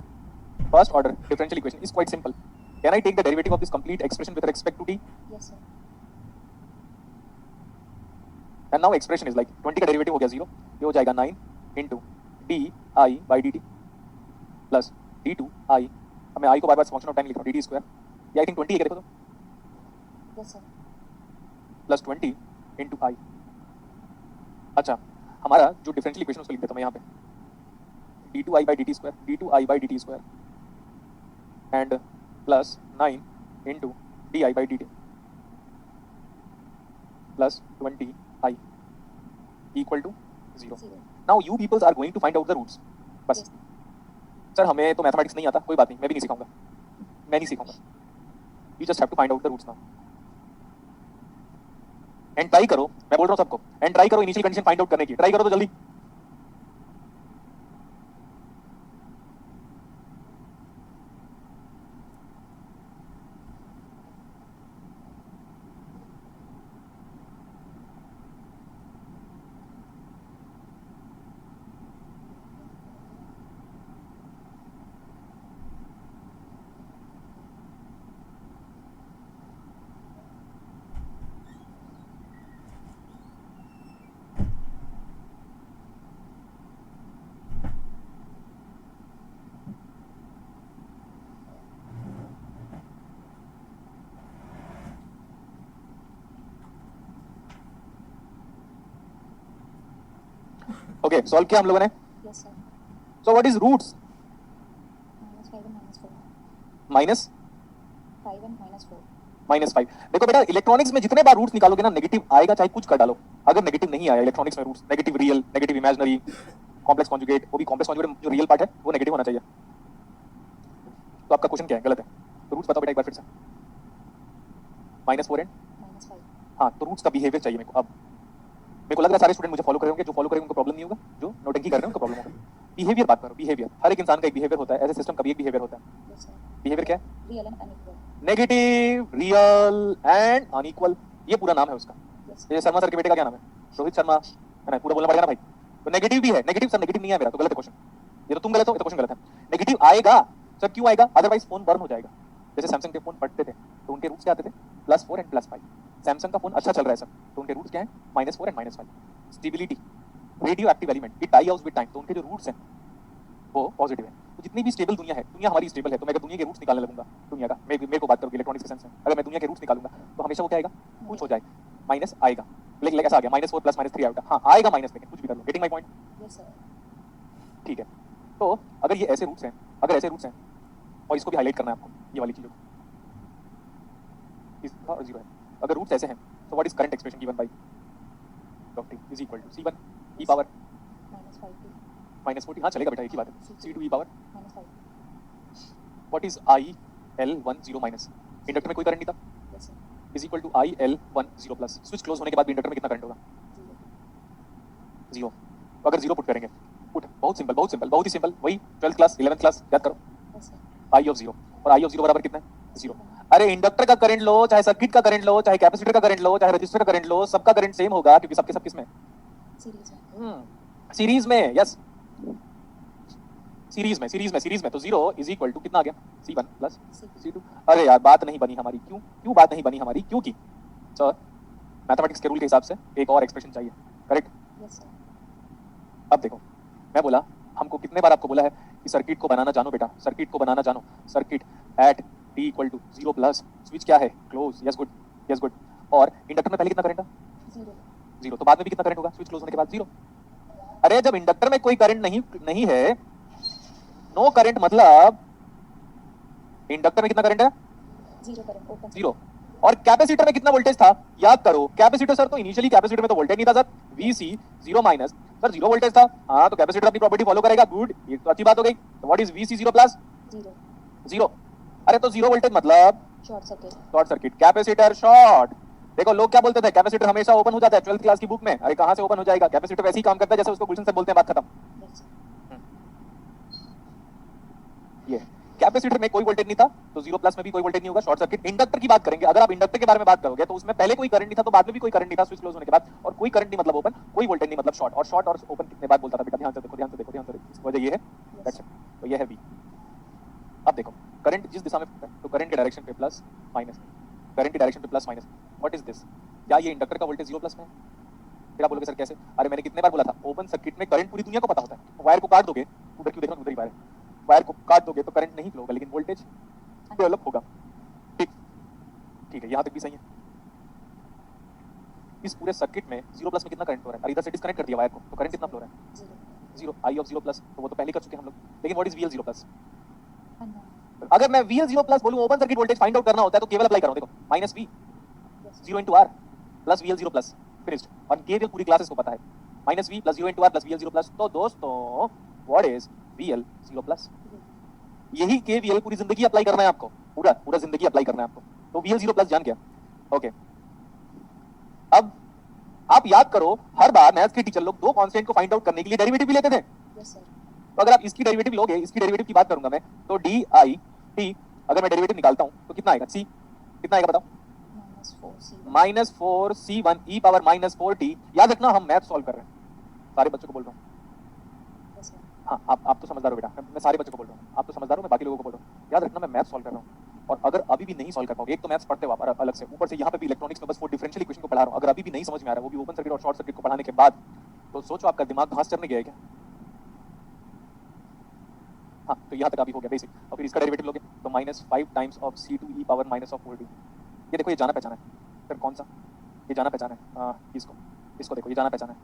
first order differential equation is quite simple. Can I take the derivative of this complete expression with respect to t? Yes, sir. And now expression is like 20 का derivative हो गया 0, ये हो जाएगा 9 into di by dt plus d2i, अब मैं i को बार बार function of time लिख रहा हूँ, dt स्क्वायर, ये आई थिंक 20 है क्या, देखो तो, Yes, sir. Plus 20 into i। अच्छा, हमारा जो डिफरेंशियल इक्वेशन उसको लिख देता हूँ मैं यहाँ पे, d2i by dt square, d2i by dt square and plus 9 into di by dt plus 20i equal to 0. 0. Now you peoples are going to find out the roots. बस Yes. सर हमें तो मैथमेटिक्स नहीं आता, कोई बात नहीं, मैं भी नहीं सिखाऊंगा, मैं नहीं सिखाऊंगा, you just have to find out the roots now. And try करो, मैं बोल रहा हूँ सबको, एंड ट्राई करो इनिशियल कंडीशन फाइंड आउट करने की, ट्राई करो तो जल्दी। ओके, सॉल्व किया हम लोगों ने। Yes, sir. So what is roots? -5 and -4. Minus 5 and -4. -5। देखो बेटा, इलेक्ट्रॉनिक्स में जितने बार रूट्स निकालोगे ना, नेगेटिव आएगा, चाहे कुछ कर डालो। अगर नेगेटिव नहीं आया इलेक्ट्रॉनिक्स में roots, negative real, negative imaginary, complex conjugate, वो भी कॉम्प्लेक्स कॉन्जुगेट जो रियल पार्ट है वो नेगेटिव होना चाहिए। तो आपका क्वेश्चन क्या है? गलत है। तो रूट्स बताओ बेटा एक बार फिर से। -4 एंड -5. हाँ, तो रूट्स का बिहेवियर चाहिए मेरे को। अब मेरे को लग रहा है सारे स्टूडेंट मुझे फॉलो कर रहे होंगे। जो फॉलो करेंगे उनको प्रॉब्लम नहीं होगा, जो नोटंकी कर रहे हैं उनको प्रॉब्लम होगा। बिहेवियर बात करो, बिहेवियर। हर एक इंसान का एक बिहेवियर होता है, एज ए सिस्टम का भी एक बिहेवियर होता है। Yes, sir. बिहेवियर क्या है? Real and unequal. Negative, real and unequal, ये पूरा नाम है उसका। Yes, sir. ये शर्मा सर के बेटे का क्या नाम है? रोहित शर्मा है ना? पूरा बोलना पड़ेगा ना भाई। तो नेगेटिव भी है। नेगेटिव सर, नेगेटिव नहीं है मेरा, तो गलत है क्वेश्चन। ये तो तुम गलत हो, ये तो क्वेश्चन गलत है। नेगेटिव आएगा सर, क्यों आएगा? अदरवाइज फोन बर्न हो जाएगा। जैसे सैमसंग के फोन फटते थे तो उनके रूट्स क्या आते थे? +4 एंड +5। सैमसंग का फोन अच्छा चल रहा है सर, तो उनके रूट्स क्या है? -4 and -5। Stability, radioactive element, it die out with time, तो उनके जो रूट्स हैं वो पॉजिटिव है। तो जितनी भी स्टेबल दुनिया है, दुनिया हमारी स्टेबल है, तो मैं अगर दुनिया के रूट्स निकालने लगूंगा, दुनिया का मेरे को बात करोगे इलेक्ट्रॉनिक्स के सेंस में, अगर मैं दुनिया के रूट्स निकालूंगा तो हमेशा वो क्या आएगा? कुछ हो जाए, माइनस आएगा। लेकिन ऐसा आ गया -4 + -3 आएगा। हाँ आएगा माइनस, लेकिन कुछ भी कर लो। Getting my point? Yes, sir. ठीक है। तो अगर ये ऐसे रूट्स हैं, अगर ऐसे रूट्स हैं, और इसको भी हाईलाइट करना है आपको, ये वाली चीजों को, इसका और 0 है। अगर रूट्स ऐसे हैं तो what is current expression given by dot is equal to C1 e power -5t. -40। हाँ चलेगा बेटा, एक ही बात है। C2 e power -5. What is IL10 minus? Inductor में कोई करंट नहीं था, Yes, sir. Is equal to IL10 plus. Switch close होने के बाद भी इंडक्टर में कितना करंट होगा? 0। तो अगर 0 पुट करेंगे, पुट, बहुत सिंपल, बहुत सिंपल, बहुत ही सिंपल, वही 12th क्लास 11th क्लास याद करो। Yes, sir. I of 0, और I of 0 बराबर कितना है? 0। अरे इंडक्टर का करंट लो, चाहे सर्किट का करंट लो, चाहे कैपेसिटर का करंट लो, चाहे रजिस्टर का करंट लो, सबका करंट सेम होगा, क्योंकि सबके सब किसमें? Series में. सीरीज में। यस, सीरीज में। तो 0 इज इक्वल टू कितना आ गया? C1 plus C2। अरे यार बात नहीं बनी हमारी। क्यों बात नहीं बनी हमारी? क्योंकि सर मैथमेटिक्स के रूल के हिसाब से एक और एक्सप्रेशन चाहिए, करेक्ट? Yes, sir. अब देखो, मैं बोला, हमको कितने बार आपको बोला है कि सर्किट को बनाना जानो बेटा, सर्किट को बनाना जानो। Circuit at t equal to 0 plus, switch क्या है? Close. Yes good, yes good. और इंडक्टर में पहले कितना करंट था? 0। तो बाद में भी कितना करंट होगा? स्विच क्लोज होने के बाद 0। अरे जब इंडक्टर में कोई करंट नहीं है, नो करंट, मतलब इंडक्टर में कितना करंट है? 0 करंट. Open. 0। और कैपेसिटर में कितना वोल्टेज था? याद करो, कैपेसिटर सर, तो इनिशियली कैपेसिटर में तो वोल्टेज नहीं था sir, VC 0 minus, sir 0 voltage था। हाँ, तो कैपेसिटर अपनी प्रॉपर्टी फॉलो करेगा, गुड, ये तो अच्छी बात हो गई। तो व्हाट इज VC 0 प्लस? 0। अरे तो 0 वोल्टेज मतलब short circuit. Short circuit, capacitor short. देखो लोग क्या बोलते थे, कैपेसिटर हमेशा ओपन हो जाता है 12th क्लास की बुक में। अरे कहां से ओपन हो जाएगा? कैपेसिटर वैसे ही काम करता है जैसे उसको गुलशन सर बोलते हैं, बात खत्म। Yes, sir. ये कैपेसिटर में कोई वोल्टेज नहीं था, तो 0 प्लस में भी कोई वोल्टेज नहीं होगा, शॉर्ट सर्किट। इंडक्टर की बात करेंगे, अगर आप इंडक्टर के बारे में बात करोगे तो उसमें पहले कोई करंट नहीं था, तो बाद में भी कोई करंट नहीं था स्विच क्लोज होने के बाद। और कोई करंट नहीं मतलब ओपन, कोई वोल्टेज नहीं मतलब शॉर्ट। और शॉर्ट और ओपन कितने बार बोलता था बेटा? ध्यान से देखो, ध्यान से देखो, ध्यान से देखो। इसकी वजह ये है, Yes, sir. तो ये है V। अब देखो, करंट जिस दिशा में, तो करंट के डायरेक्शन पे प्लस माइनस, करंट की डायरेक्शन पे plus minus. What is this? क्या ये इंडक्टर का वोल्टेज 0 प्लस में है? फिर आप बोलोगे सर कैसे? अरे मैंने कितने बार बोला था, ओपन सर्किट में करंट पूरी दुनिया को पता होता है। वायर को काट दोगे, उधर क्यों देखना, उधर ही वायर है, वायर को काट दोगे तो करंट नहीं फ्लो होगा, लेकिन वोल्टेज डेवलप होगा। ठीक, ठीक है, यहाँ तक भी सही है। इस पूरे सर्किट में 0 प्लस में कितना करंट हो रहा है? और इधर से डिस्कनेक्ट कर दिया वायर को, तो करंट कितना फ्लो हो रहा है? 0। I of 0 प्लस, तो वो तो पहले कर चुके हैं हम लोग। लेकिन what is VL 0 plus? Unknown. अगर मैं VL 0 प्लस बोलूं, open circuit voltage find out करना होता है, तो केवल अप्लाई करो, देखो -V Yes, sir. 0 into R plus VL 0 plus, finished. और केवल पूरी क्लासेस को पता है -V plus 0 into R plus VL 0 plus. तो दोस्तों व्हाट इज VL 0 प्लस? यही KVL पूरी जिंदगी अप्लाई करना है आपको, पूरा जिंदगी अप्लाई करना है आपको। तो VL 0 प्लस जान गया, ओके। अब आप याद करो, हर बार मैथ्स के टीचर लोग दो कांस्टेंट को फाइंड आउट करने के लिए डेरिवेटिव भी लेते थे। Yes, sir. तो अगर आप इसकी डेरिवेटिव लोगे, इसकी डेरिवेटिव की बात करूंगा मैं, तो DI अगर मैं डेरिवेटिव निकालता हूं तो कितना आएगा? C कितना आएगा बताओ? -4C1. -4C1 e power -4t। याद रखना हम मैथ सॉल्व कर रहे हैं, सारे बच्चों को बोल रहा हूँ। Yes, sir. हाँ, आप तो समझदार हो बेटा, मैं सारे बच्चों को बोल रहा हूँ, आप तो समझदार हो, मैं बाकी लोगों को बोल रहा हूँ। याद रखना मैं मैथ सॉल्व कर रहा हूँ, और अगर अभी भी नहीं सॉल्व कर पाओगे, एक तो मैथ्स पढ़ते हो आप अलग से, ऊपर से यहाँ पे भी इलेक्ट्रॉनिक्स में बस वो डिफरेंशियल इक्वेशन को पढ़ा रहा हूँ, अगर अभी भी नहीं समझ में आ रहा है, वो भी ओपन सर्किट और शॉर्ट सर्किट को पढ़ाने के बाद, तो सोचो आपका दिमाग घास चढ़ने गया है क्या? हाँ, तो यहाँ तक अभी हो गया बेसिक। और फिर इसका डेरिवेटिव लोगे तो -5 times of C2 e power -4t। ये देखो, ये जाना पहचाना है। फिर कौन सा? ये जाना पहचाना है, इसको देखो, ये जाना पहचाना है।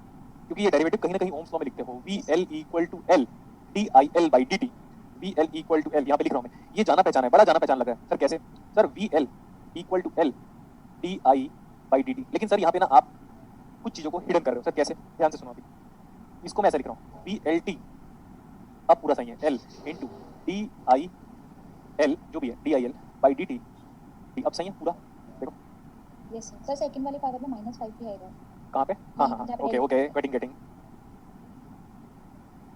क्योंकि ये डेरिवेटिव कहीं ना कहीं ओम्स लॉ में लिखते हो, VL equal to L DIL by DT, VL equal to L, यहाँ पे लिख रहा हूँ मैं, ये जाना पहचाना है, बड़ा जाना पहचान लगा है सर। कैसे sir? VL equal to L DI by DT, लेकिन सर यहाँ पे ना आप कुछ चीजों को हिडन कर रहे हो सर। कैसे? ध्यान से सुनो अभी, इसको मैं ऐसे लिख रहा हूँ, VLT अब पूरा सही है, L इंटू DIL जो भी है DIL बाई DT, अब सही है पूरा। देखो यस सर। सर सेकंड वाले पावर में -5 भी आएगा। कहाँ पे? हाँ हाँ हाँ, ओके ओके, गेटिंग,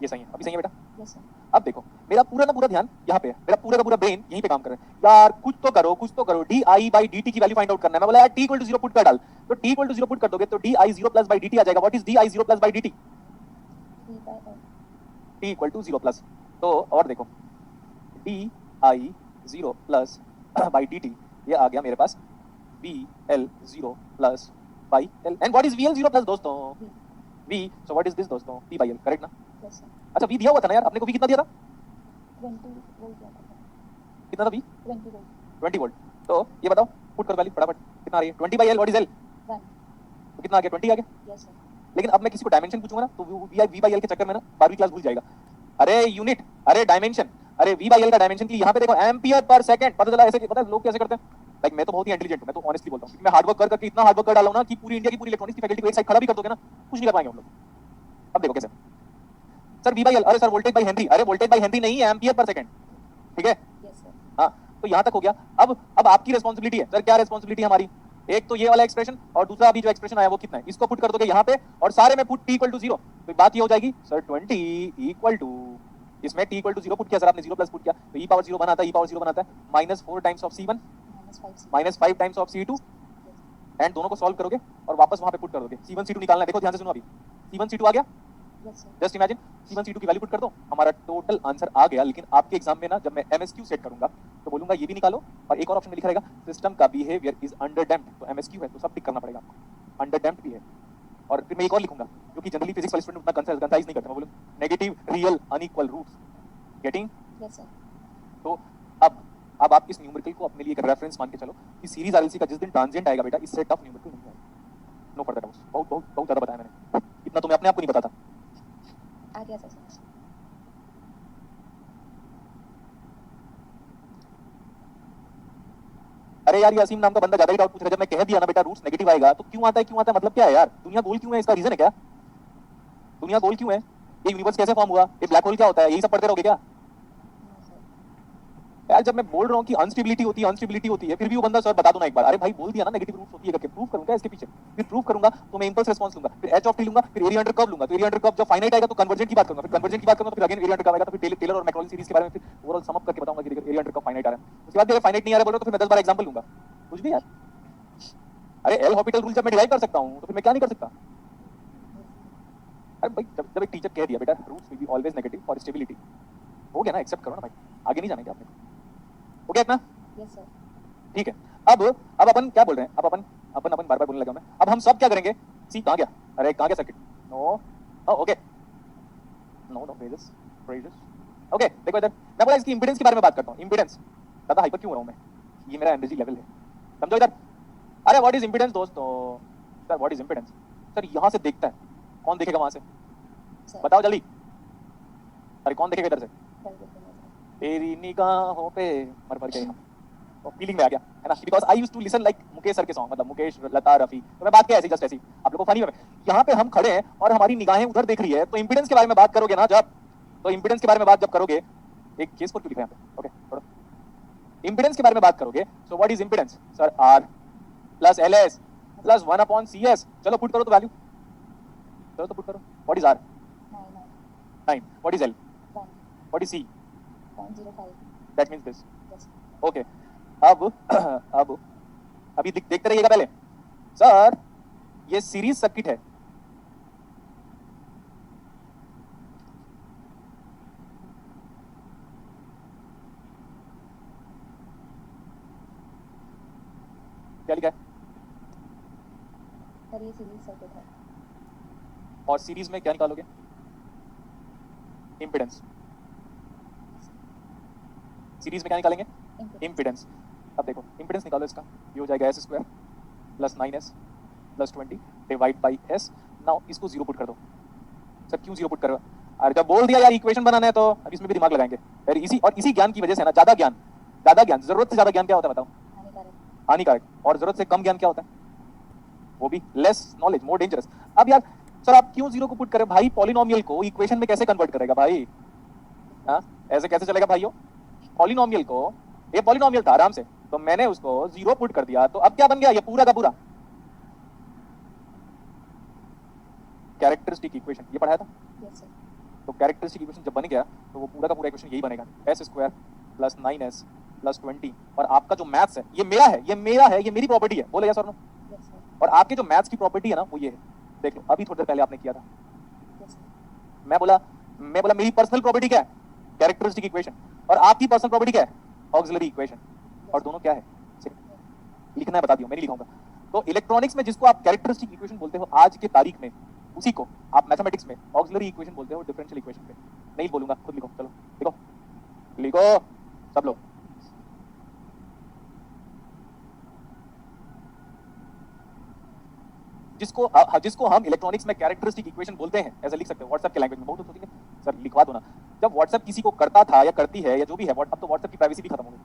ये सही है, अभी सही है बेटा। Yes sir. अब देखो मेरा पूरा ना पूरा ध्यान यहाँ पे है, मेरा पूरा का पूरा ब्रेन यहीं पे काम कर रहा है। यार कुछ तो करो, कुछ तो करो, DI बाई DT की वैल्यू फाइंड आउट करना है। मैं बोला यार T इक्वल टू 0 पुट कर डाल, तो T इक्वल टू 0 पुट कर दोगे तो DI 0 प्लस बाई DT आ जाएगा। What is DI 0 plus by DT? T equal to 0 plus, तो और देखो DI 0 प्लस बाई DT, ये आ गया मेरे पास VL 0 plus by L। And what is VL 0 plus दोस्तों? V, so what is this दोस्तों? P बाई L, करेक्ट ना? Yes sir. अच्छा V दिया हुआ था ना यार, आपने को V कितना दिया था? 20 वोल्ट दिया था। कितना था V? 20 वोल्ट। 20 वोल्ट। तो ये बताओ, पुट करो वैल्यू फटाफट, कितना आ रही है? 20 by L, what is L? 1। तो कितना आ गया? 20 आ गया। Yes sir. लेकिन अब मैं किसी को डायमेंशन पूछूंगा ना, तो V बाई L के चक्कर में ना 12वीं क्लास भूल जाएगा। अरे यूनिट, अरे डायमेंशन, अरे V बाई L का डायमेंशन की यहाँ पे देखो एम्पियर पर सेकंड, पता चला ऐसे? पता है लोग कैसे करते हैं? लाइक मैं तो बहुत ही इंटेलिजेंट हूँ, मैं तो ऑनेस्टली बोलता हूँ, मैं हार्ड वर्क करके इतना हार्ड वर्क कर डाला हूं ना कि पूरी इंडिया की पूरी इलेक्ट्रॉनिक्स की फैकल्टी को एक साइड खड़ा भी कर दोगे ना, कुछ नहीं कर पाएंगे हम लोग। अब देखो कैसे सर V बाई L, अरे सर वोल्टेज बाई हेनरी, अरे वोल्टेज बाई हेनरी नहीं है, एम्पियर पर सेकंड, ठीक है? Yes sir. हाँ, तो यहाँ तक हो गया। अब आपकी रिस्पांसिबिलिटी है सर। क्या रिस्पांसिबिलिटी है हमारी? एक तो ये वाला एक्सप्रेशन, और दूसरा अभी जो एक्सप्रेशन आया वो कितना है, इसको पुट कर दोगे यहाँ पे, और सारे में पुट T इक्वल टू 0, तो बात ये हो जाएगी सर 20 इक्वल टू, इसमें T इक्वल टू 0 पुट किया सर आपने, 0 प्लस पुट किया तो e पावर 0 बनाता है, e पावर 0 बनाता है -4 times of C1 -5 times of C2, and दोनों को सॉल्व करोगे और वापस वहां पे पुट कर दोगे। C1 C2 निकालना है, देखो ध्यान से सुनो अभी, C1 C2 आ गया। Yes sir. Just imagine C1 C2 की वैल्यू पुट कर दो, हमारा टोटल आंसर आ गया। लेकिन आपके एग्जाम में ना जब मैं MSQ सेट करूंगा तो बोलूंगा ये भी निकालो, और एक और ऑप्शन में लिखा रहेगा सिस्टम का बिहेवियर इज अंडर डैम्प्ड, तो MSQ है तो सब टिक करना पड़ेगा आपको, अंडर डैम्प्ड भी है। और फिर मैं एक और लिखूंगा जो कि जनरली फिजिक्स वाले स्टूडेंट उतना कंसाइज नहीं करते, मैं बोलूं negative real unequal roots, getting? Yes sir. तो अब आप इस न्यूमेरिकल को अपने लिए एक रेफरेंस मान के चलो कि सीरीज आरएलसी का जिस दिन ट्रांजिएंट आएगा बेटा, इससे टफ न्यूमेरिकल नहीं आएगा। No further doubts. बहुत बहुत बहुत ज्यादा बताया मैंने, इतना तो मैं अपने आप को नहीं बताता। आ गया सर समझ। अरे यार ये असीम नाम का बंदा ज्यादा ही डाउट पूछ रहा है। जब मैं कह दिया ना बेटा रूट्स नेगेटिव आएगा तो क्यों आता है मतलब क्या है यार? दुनिया गोल क्यों है? इसका रीजन है क्या? दुनिया गोल क्यों है? ये यूनिवर्स कैसे फॉर्म हुआ? ये ब्लैक होल क्या होता है? यही सब पढ़ते रहोगे क्या यार? जब मैं बोल रहा हूँ कि अनस्टेबिलिटी होती है, फिर भी वो बंदा सर बता दो ना एक बार। अरे भाई बोल दिया ना नेगेटिव रूट्स होती है करके, प्रूव करूंगा इसके पीछे, फिर प्रूव करूंगा तो मैं इंपल्स रिस्पांस लूंगा, फिर एच ऑफ टी लूंगा, फिर एरिया अंडर कर्व लूंगा, तो एरिया अंडर कर्व जब फाइनाइट आएगा तो कन्वर्जेंट की बात करूंगा, फिर कन्वर्जेंट की बात करूंगा तो फिर अगेन एरिया अंडर कर्व आएगा, तो फिर टेलर और मैक्लॉरिन सीरीज के बारे में फिर ओवरऑल सम अप करके बताऊंगा कि एरिया अंडर कर्व फाइनाइट आ रहा है। उसके बाद अगर फाइनाइट नहीं आ रहा बोल रहा तो फिर मैं 10 बार एग्जांपल लूंगा। कुछ भी यार, अरे एल हॉपिटल रूल जब मैं डिराइव कर सकता हूं तो फिर मैं क्या नहीं कर सकता? अरे भाई जब एक टीचर कह दिया बेटा roots will be always negative for stability, हो गया ना, एक्सेप्ट करो ना भाई, आगे नहीं जाना क्या आपने? हो गया इतना? Yes sir. ठीक है। अब अपन क्या बोल रहे हैं? अब अपन बार-बार बोलने लगा मैं। अब हम सब क्या करेंगे? सी कहां गया? अरे कहां गया circuit? No okay, no phrases okay. देखो इधर मैं बोला इसकी इंपेडेंस के बारे में बात करता हूं। इंपेडेंस ज्यादा हाइपर क्यों हो रहा हूं मैं? ये मेरा एनर्जी लेवल है, समझो इधर। अरे व्हाट इज इंपेडेंस दोस्तों? Sir what is impedance? Sir यहां से देखता है, कौन देखेगा वहां से? बताओ जल्दी। अरे कौन देखेगा इधर से? तेरी निगाहों पे मर गए हम, तो फीलिंग में आ गया है ना, because I used to listen like Mukesh sir के सॉन्ग, मतलब मुकेश, लता, रफी। तो मैं बात क्या ऐसी जस्ट ऐसी आप लोगों को फनी में, यहाँ पे हम खड़े हैं और हमारी निगाहें उधर देख रही है, तो इंपेडेंस के बारे में बात करोगे ना जब, तो इंपेडेंस के बारे में बात जब करोगे, एक केस पर क्यों लिखा है यहाँ पे? ओके छोड़ो, इंपेडेंस के बारे में बात करोगे, सो what is impedance? Sir R plus LS plus 1/CS। चलो पुट करो तो वैल्यू, चलो तो पुट करो। What is R? 9। What is L? 1. What is C? 0.05. That means this. Yes. Okay अब अभी देखते रहिएगा पहले। सर ये सीरीज सर्किट है, क्या लिखा है? सर ये सीरीज सर्किट है। और सीरीज में क्या निकालोगे? इंपेडेंस। सीरीज में क्या निकालेंगे? इंपेडेंस। अब देखो इंपेडेंस निकालो इसका, ये हो जाएगा S² plus 9S plus 20 divide by S। Now इसको 0 पुट कर दो, सर क्यों 0 पुट कर रहे हो? अरे जब बोल दिया यार इक्वेशन बनाना है तो अब इसमें भी दिमाग लगाएंगे। अरे इसी ज्ञान की वजह से ना, ज्यादा ज्ञान, जरूरत से ज्यादा ज्ञान क्या होता है बताओ? हानिकारक। हानिकारक। और जरूरत से कम ज्ञान क्या होता है? वो भी लेस नॉलेज, मोर डेंजरस। अब यार सर आप क्यों 0 को पुट करें? भाई पॉलिनोमियल को इक्वेशन में कैसे कन्वर्ट करेगा भाई? हाँ, ऐसे कैसे चलेगा भाइयों? पॉलिनोमियल को, ये पॉलिनोमियल था आराम से, तो मैंने उसको 0 पुट कर दिया, तो अब क्या बन गया ये पूरा का पूरा? कैरेक्टरिस्टिक इक्वेशन, ये पढ़ाया था। Yes sir. तो कैरेक्टरिस्टिक इक्वेशन जब बन गया तो वो पूरा का पूरा इक्वेशन यही बनेगा, s² + 9s + 20। और आपका जो मैथ्स है ये मेरा है, ये मेरी प्रॉपर्टी है, बोले यस और नो? Yes sir. और आपके जो मैथ्स की प्रॉपर्टी है ना वो ये है, देख लो अभी थोड़ी देर पहले आपने किया था। Yes sir. मैं बोला मेरी पर्सनल प्रॉपर्टी क्या है? Characteristic equation. और आपकी पर्सनल प्रॉपर्टी क्या है? Auxiliary equation. और दोनों क्या है? लिखना है, बता दियो, मैं नहीं लिखूंगा। तो इलेक्ट्रॉनिक्स में जिसको आप कैरेक्टरिस्टिक इक्वेशन बोलते हो आज के तारीख में, उसी को आप मैथमेटिक्स में ऑक्सिलरी इक्वेशन बोलते हो, डिफरेंशियल इक्वेशन पे। नहीं बोलूंगा, खुद लिखो, चलो लिखो लिखो सब लोग। जिसको हम इलेक्ट्रॉनिक्स में कैरेक्टरिस्टिक इक्वेशन बोलते हैं, ऐसे लिख सकते हो व्हाट्सएप के लैंग्वेज में। बहुत सोचेंगे सर लिखवा दो ना। जब व्हाट्सएप किसी को करता था या करती है या जो भी है, अब तो व्हाट्सएप की प्राइवेसी भी खत्म हो गई,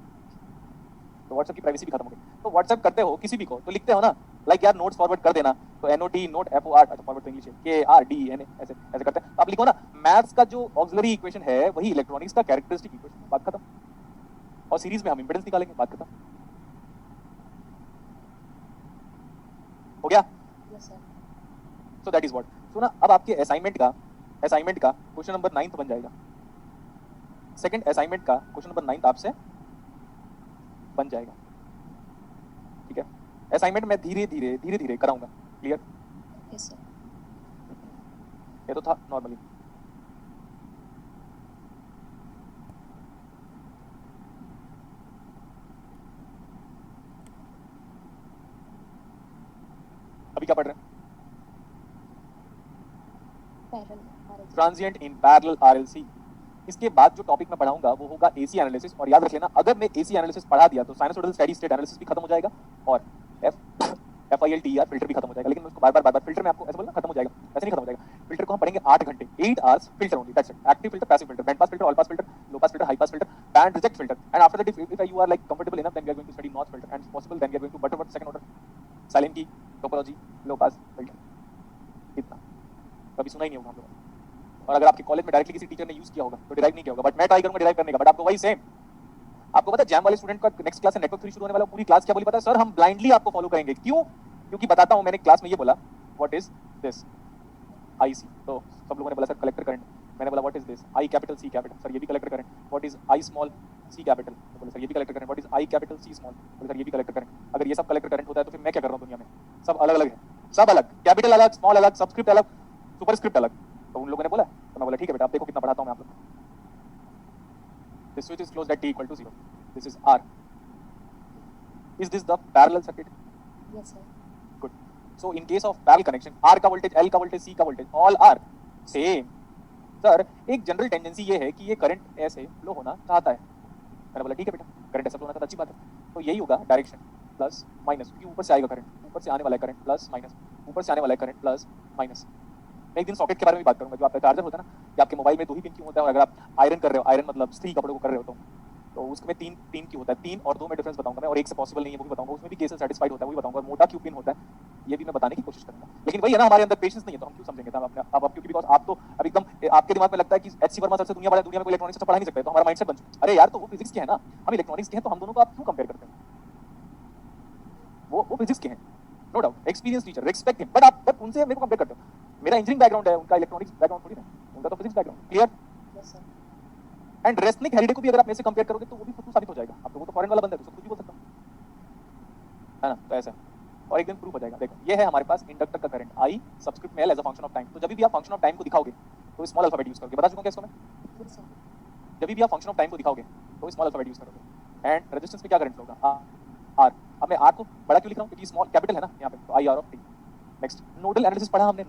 तो व्हाट्सएप करते हो किसी भी को तो लिखते हो ना, लाइक यार नोट्स फॉरवर्ड कर देना, तो NOT नोट FOR, अच्छा फॉरवर्ड तो इंग्लिश है, KRDN ऐसे ऐसे करते हैं। तो आप लिखो ना, मैथ्स का जो ऑक्सिलरी इक्वेशन है वही इलेक्ट्रॉनिक्स का कैरेक्टरिस्टिक इक्वेशन, बात खत्म। और सीरीज में हम इंपेडेंस निकालेंगे, बात खत्म हो गया। Yes sir. So that is what. So ना अब आपके असाइनमेंट का क्वेश्चन नंबर 9 बन जाएगा। सेकंड असाइनमेंट का क्वेश्चन नंबर 9 आपसे बन जाएगा, ठीक है। असाइनमेंट मैं धीरे धीरे कराऊंगा, क्लियर? Yes sir. ये तो था नॉर्मली। अभी क्या पढ़ रहे हैं? Parallel RLC। Transient in parallel RLC। इसके बाद जो टॉपिक मैं पढ़ाऊंगा वो होगा AC एनालिसिस। और याद रख लेना, अगर मैं AC एनालिसिस पढ़ा दिया तो साइनसोइडल स्टेडी स्टेट एनालिसिस भी खत्म हो जाएगा और FILTER फिल्टर भी खत्म हो जाएगा। लेकिन मैं उसको बार-बार फिल्टर में आपको ऐसे बोलना खत्म हो जाएगा, ऐसे नहीं खत्म हो जाएगा। फिल्टर को हम पढ़ेंगे 8 घंटे, 8 hours filter only, that's it. Active filter, passive filter, band pass filter, all pass filter, low pass filter, high pass filter, band reject filter. And after that if you are like comfortable enough then we are going to study notch filter and possible then we are going to Butterworth second order, Sallen Key, topology, low pass filter. इतना कभी सुना ही नहीं होगा हम लोगों ने। और अगर आपके कॉलेज में डायरेक्टली किसी टीचर ने यूज किया होगा तो डिराइव नहीं किया होगा, बट मैं ट्राई करूंगा डिराइव करने का। बट आपको वही सेम, आपको पता है जैम वाले स्टूडेंट का नेक्स्ट क्लास से नेटवर्क 3 शुरू होने वाला, पूरी क्लास क्या बोली पता है? सर हम ब्लाइंडली आपको फॉलो करेंगे। क्यों? क्योंकि बताता हूं, मैंने क्लास में ये बोला व्हाट इज दिस IC, तो सब लोगों ने बोला सर कलेक्टर करंट। मैंने बोला what is this I capital C capital, sir ये भी collector current. What is I small C capital, तो बोले सर ये भी collector current. What is I capital C small, बोले सर ये भी कलेक्टर करंट। अगर ये सब कलेक्टर करंट होता है तो फिर मैं क्या कर रहा हूं दुनिया में? सब अलग अलग है, सब अलग, कैपिटल अलग, स्मॉल अलग, सबस्क्रिप्ट अलग, सुपरस्क्रिप्ट अलग। तो उन लोगों ने बोला, तो मैं बोला ठीक है बेटा, आप देखो कितना पढ़ाता हूं मैं आप लोग को। This switch is closed at t = 0. This is R. Is this the parallel circuit? Yes sir. Good. So in case of parallel connection, R का वोल्टेज, L का वोल्टेज, C का voltage, all are same. Sir एक general tendency ये है कि ये current ऐसे flow होना चाहता है। मैंने बोला ठीक है बेटा, करंट ऐसा फ्लो होना चाहता है, अच्छी बात है। तो यही होगा डायरेक्शन प्लस माइनस, क्योंकि ऊपर से आएगा करंट, ऊपर से आने वाला है करंट प्लस माइनस, ऊपर से आने वाला है करंट प्लस माइनस। मैं एक दिन सॉकेट के बारे में बात करूंगा, जो आपका चार्जर होता है ना, कि आपके मोबाइल में 2 ही पिन क्यों होता है, और अगर आप आयरन कर रहे हो, आयरन मतलब स्त्री कपड़ों को कर रहे हो तो उसमें 3 क्यों होता है, 3 और 2 में डिफरेंस बताऊंगा मैं, और एक से पॉसिबल नहीं है वो भी बताऊंगा, उसमें भी केसेस सेटिस्फाइड होता है वो भी बताऊंगा, और मोटा क्यों पिन होता है ये भी मैं बताने की कोशिश करूंगा। लेकिन वही है ना, हमारे अंदर पेशेंस नहीं है तो हम क्यों समझेंगे अब क्योंकि बिकॉज आप तो अब एकदम आपके दिमाग में लगता है कि HC वर्मा सर से दुनिया में कोई इलेक्ट्रॉनिक्स से पढ़ा नहीं सकता, तो हमारा माइंडसेट बन चुका है। अरे यार तो वो फिजिक्स के है ना, हम इलेक्ट्रॉनिक्स के हैं, तो हम दोनों को आप क्यों कंपेयर करते हैं? वो फिजिक्स के हैं, no doubt, experience teacher, respect him, but आप उनसे मेरे को कंपेयर करते हो। मेरा इंजीनियरिंग बैकग्राउंड है, उनका इलेक्ट्रॉनिक्स बैकग्राउंड थोड़ी ना, उनका तो physics background, clear? Yes sir. And Resnick Halliday को भी अगर आप मेरे से कंपेयर करोगे तो वो भी खुद साबित हो जाएगा। अब तो वो तो फॉरेन वाला बंदा है, तो कुछ भी बोल सकता हूं, है ना? तो ऐसा और एक दिन प्रूफ हो जाएगा। देखो ये है हमारे पास इंडक्टर का करंट I सबस्क्रिप्ट में L as a function of time. तो जब भी आप फंक्शन ऑफ टाइम को दिखाओगे तो स्मॉल अल्फाबेट यूज करोगे, बता चुका हूं इसको मैं। Yes sir. जब भी आप फंक्शन ऑफ टाइम को दिखाओगे तो स्मॉल अल्फाबेट यूज करोगे। एंड रेजिस्टेंस में क्या करंट होगा? R। अब मैं R को बड़ा क्यों लिख रहा हूं? क्योंकि स्मॉल कैपिटल है ना यहाँ पे, तो IR of t। Next nodal analysis पढ़ा हमने,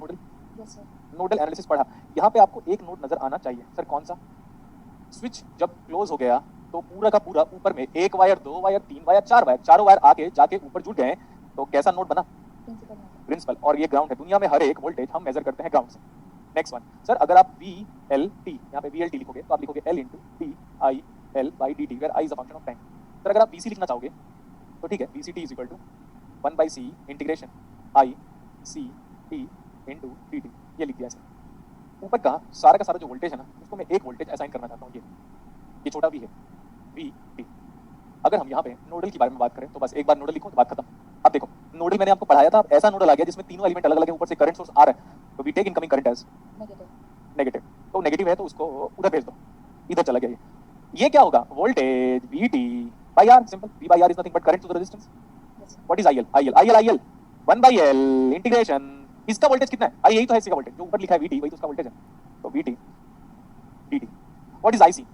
यस सर। नोडल एनालिसिस पढ़ा। यहाँ पे आपको एक नोड नजर आना चाहिए, सर कौन सा? स्विच जब क्लोज हो गया तो पूरा का पूरा ऊपर में 1 वायर, 2 वायर, 3 वायर, 4 वायर, चारों वायर आके जाके ऊपर जुड़ गए, तो कैसा नोड बना? Principal node. प्रिंसिपल। और ये ग्राउंड है। दुनिया में हर एक वोल्टेज हम मेजर करते हैं ग्राउंड से, नेक्स्ट वन सर, अगर आप वी एल टी यहाँ पे वी एल टी लिखोगे तो आप लिखोगे L into T I L by D T, where I is a function of time. Sir अगर आप बी सी लिखना चाहोगे तो ठीक है, V C T is equal to 1/c integration I C T into D T, ये लिख दिया सर। ऊपर का सारा जो वोल्टेज है ना, उसको मैं एक वोल्टेज असाइन करना चाहता हूँ, ये छोटा वी है, वी टी। अगर हम यहाँ पे नोडल के बारे में बात करें तो बस एक बार नोडल लिखो तो बात खत्म। अब देखो नोडल मैंने आपको पढ़ाया था, अब ऐसा नोडल आ गया जिसमें तीनों एलिमेंट अलग अलग है, ऊपर से करंट सोर्स आ रहा है, तो we take incoming current as negative. Negative. तो नेगेटिव है तो उसको उधर भेज दो, इधर चला गया ये क्या होगा, voltage V T by R, simple, V by R is nothing but current to the resistance. Yes sir. What is IL, IL 1/l integration, इसका वोल्टेज कितना है, आई यही तो है इसका वोल्टेज, जो ऊपर लिखा है वीटी वही तो उसका वोल्टेज है, तो VT DT. What is IC,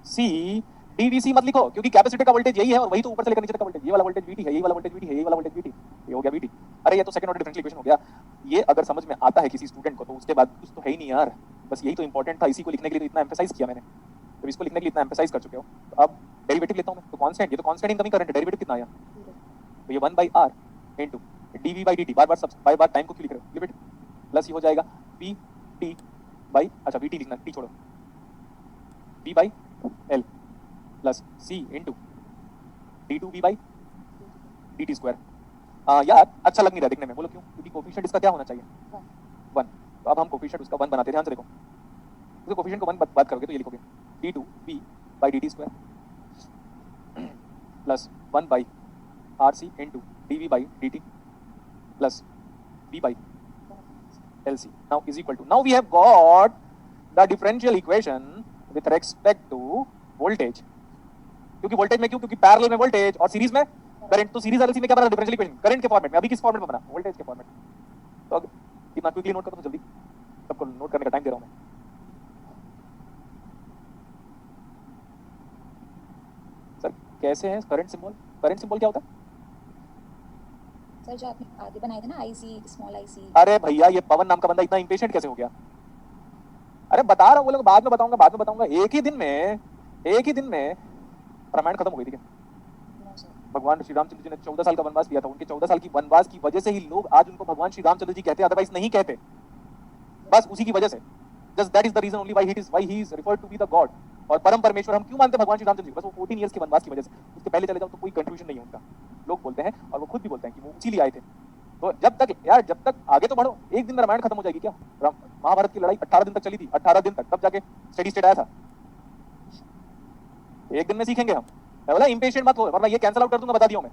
C DVC मत लिखो क्योंकि कैपेसिटर का वोल्टेज यही है और वही तो ऊपर से लेकर नीचे तक का वोल्टेज, ये वाला वोल्टेज वीटी है, ये वाला वोल्टेज वीटी है, ये वाला वोल्टेज वीटी, ये हो गया वीटी। अरे ये तो सेकंड ऑर्डर डिफरेंशियल इक्वेशन हो गया। ये अगर समझ में आता है किसी स्टूडेंट को तो उसके बाद कुछ तो है ही नहीं यार, बस यही तो इंपॉर्टेंट था, इसी को लिखने के लिए तो इतना एम्फसाइज किया मैंने, तो इसको लिखने के लिए इतना एम्फसाइज कर चुके हो। तो अब डेरिवेटिव लेता हूं मैं, तो कांस्टेंट, ये तो कांस्टेंट इनकमिंग करंट है, डेरिवेटिव कितना आया, तो ये 1/r into dv by dt, bar bar time को क्यों लिख रहे हो, लिमिट प्लस ये हो जाएगा vt बाई, अच्छा vt लिखना, t छोड़ो, v by l plus c into d2v by dt square. यार अच्छा लग नहीं रहा देखने में, बोलो क्यों, क्योंकि कोफिशिएंट इसका क्या होना चाहिए, 1। तो अब हम कोफिशिएंट उसका 1 बनाते हैं, ध्यान से देखो, उसके कोफिशिएंट को 1 बात करोगे तो ये लिखोगे d2v by dt square plus 1 by rc into dv by dt plus v by lc now is equal to, now we have got the differential equation with respect to voltage, क्योंकि voltage में क्यों, क्योंकि parallel में voltage और series में current, तो series RLC में क्या बना डिफरेंशियल इक्वेशन करंट के फॉर्मेट में, अभी किस फॉर्मेट में बना, वोल्टेज के फॉर्मेट। तो इतना क्विकली नोट करो तो जल्दी, सबको नोट करने का टाइम दे रहा हूं मैं। सर कैसे है करंट सिंबल, करंट सिंबल क्या होता है सर जो आपने आगे बनाए थे ना, आईसी, स्मॉल आईसी। अरे भैया ये पवन नाम का बंदा इतना इंपेशेंट कैसे हो गया, अरे बता रहा हूँ, वो लोग बाद में बताऊंगा। एक ही दिन में रामायण खत्म हो गई थी क्या, नो सर। भगवान श्री रामचंद्र जी ने 14 साल का वनवास लिया था, उनके 14 साल की वनवास की वजह से ही लोग आज उनको भगवान श्री रामचंद्र जी कहते हैं, अदरवाइज नहीं कहते, बस उसी की वजह से, just that is the reason only why he is referred to be the god. और परम परमेश्वर हम क्यों मानते हैं भगवान श्री रामचंद्र जी, बस वो 14 इयर्स के वनवास की वजह से, उसके पहले चले जाओ तो कोई कंट्रीब्यूशन नहीं है उनका, लोग बोलते हैं और वो खुद भी बोलते हैं कि वो इसीलिए आए थे। तो जब तक आगे तो बढ़ो, एक दिन में रामायण खत्म हो जाएगी क्या, महाभारत की लड़ाई 18 दिन तक चली थी, 18 दिन तक, तब जाके स्टेडी स्टेट आया था, एक दिन में सीखेंगे हम। मैं बोला इंपेशेंट मत हो वरना ये कैंसिल आउट कर दूंगा, बता दिया मैं।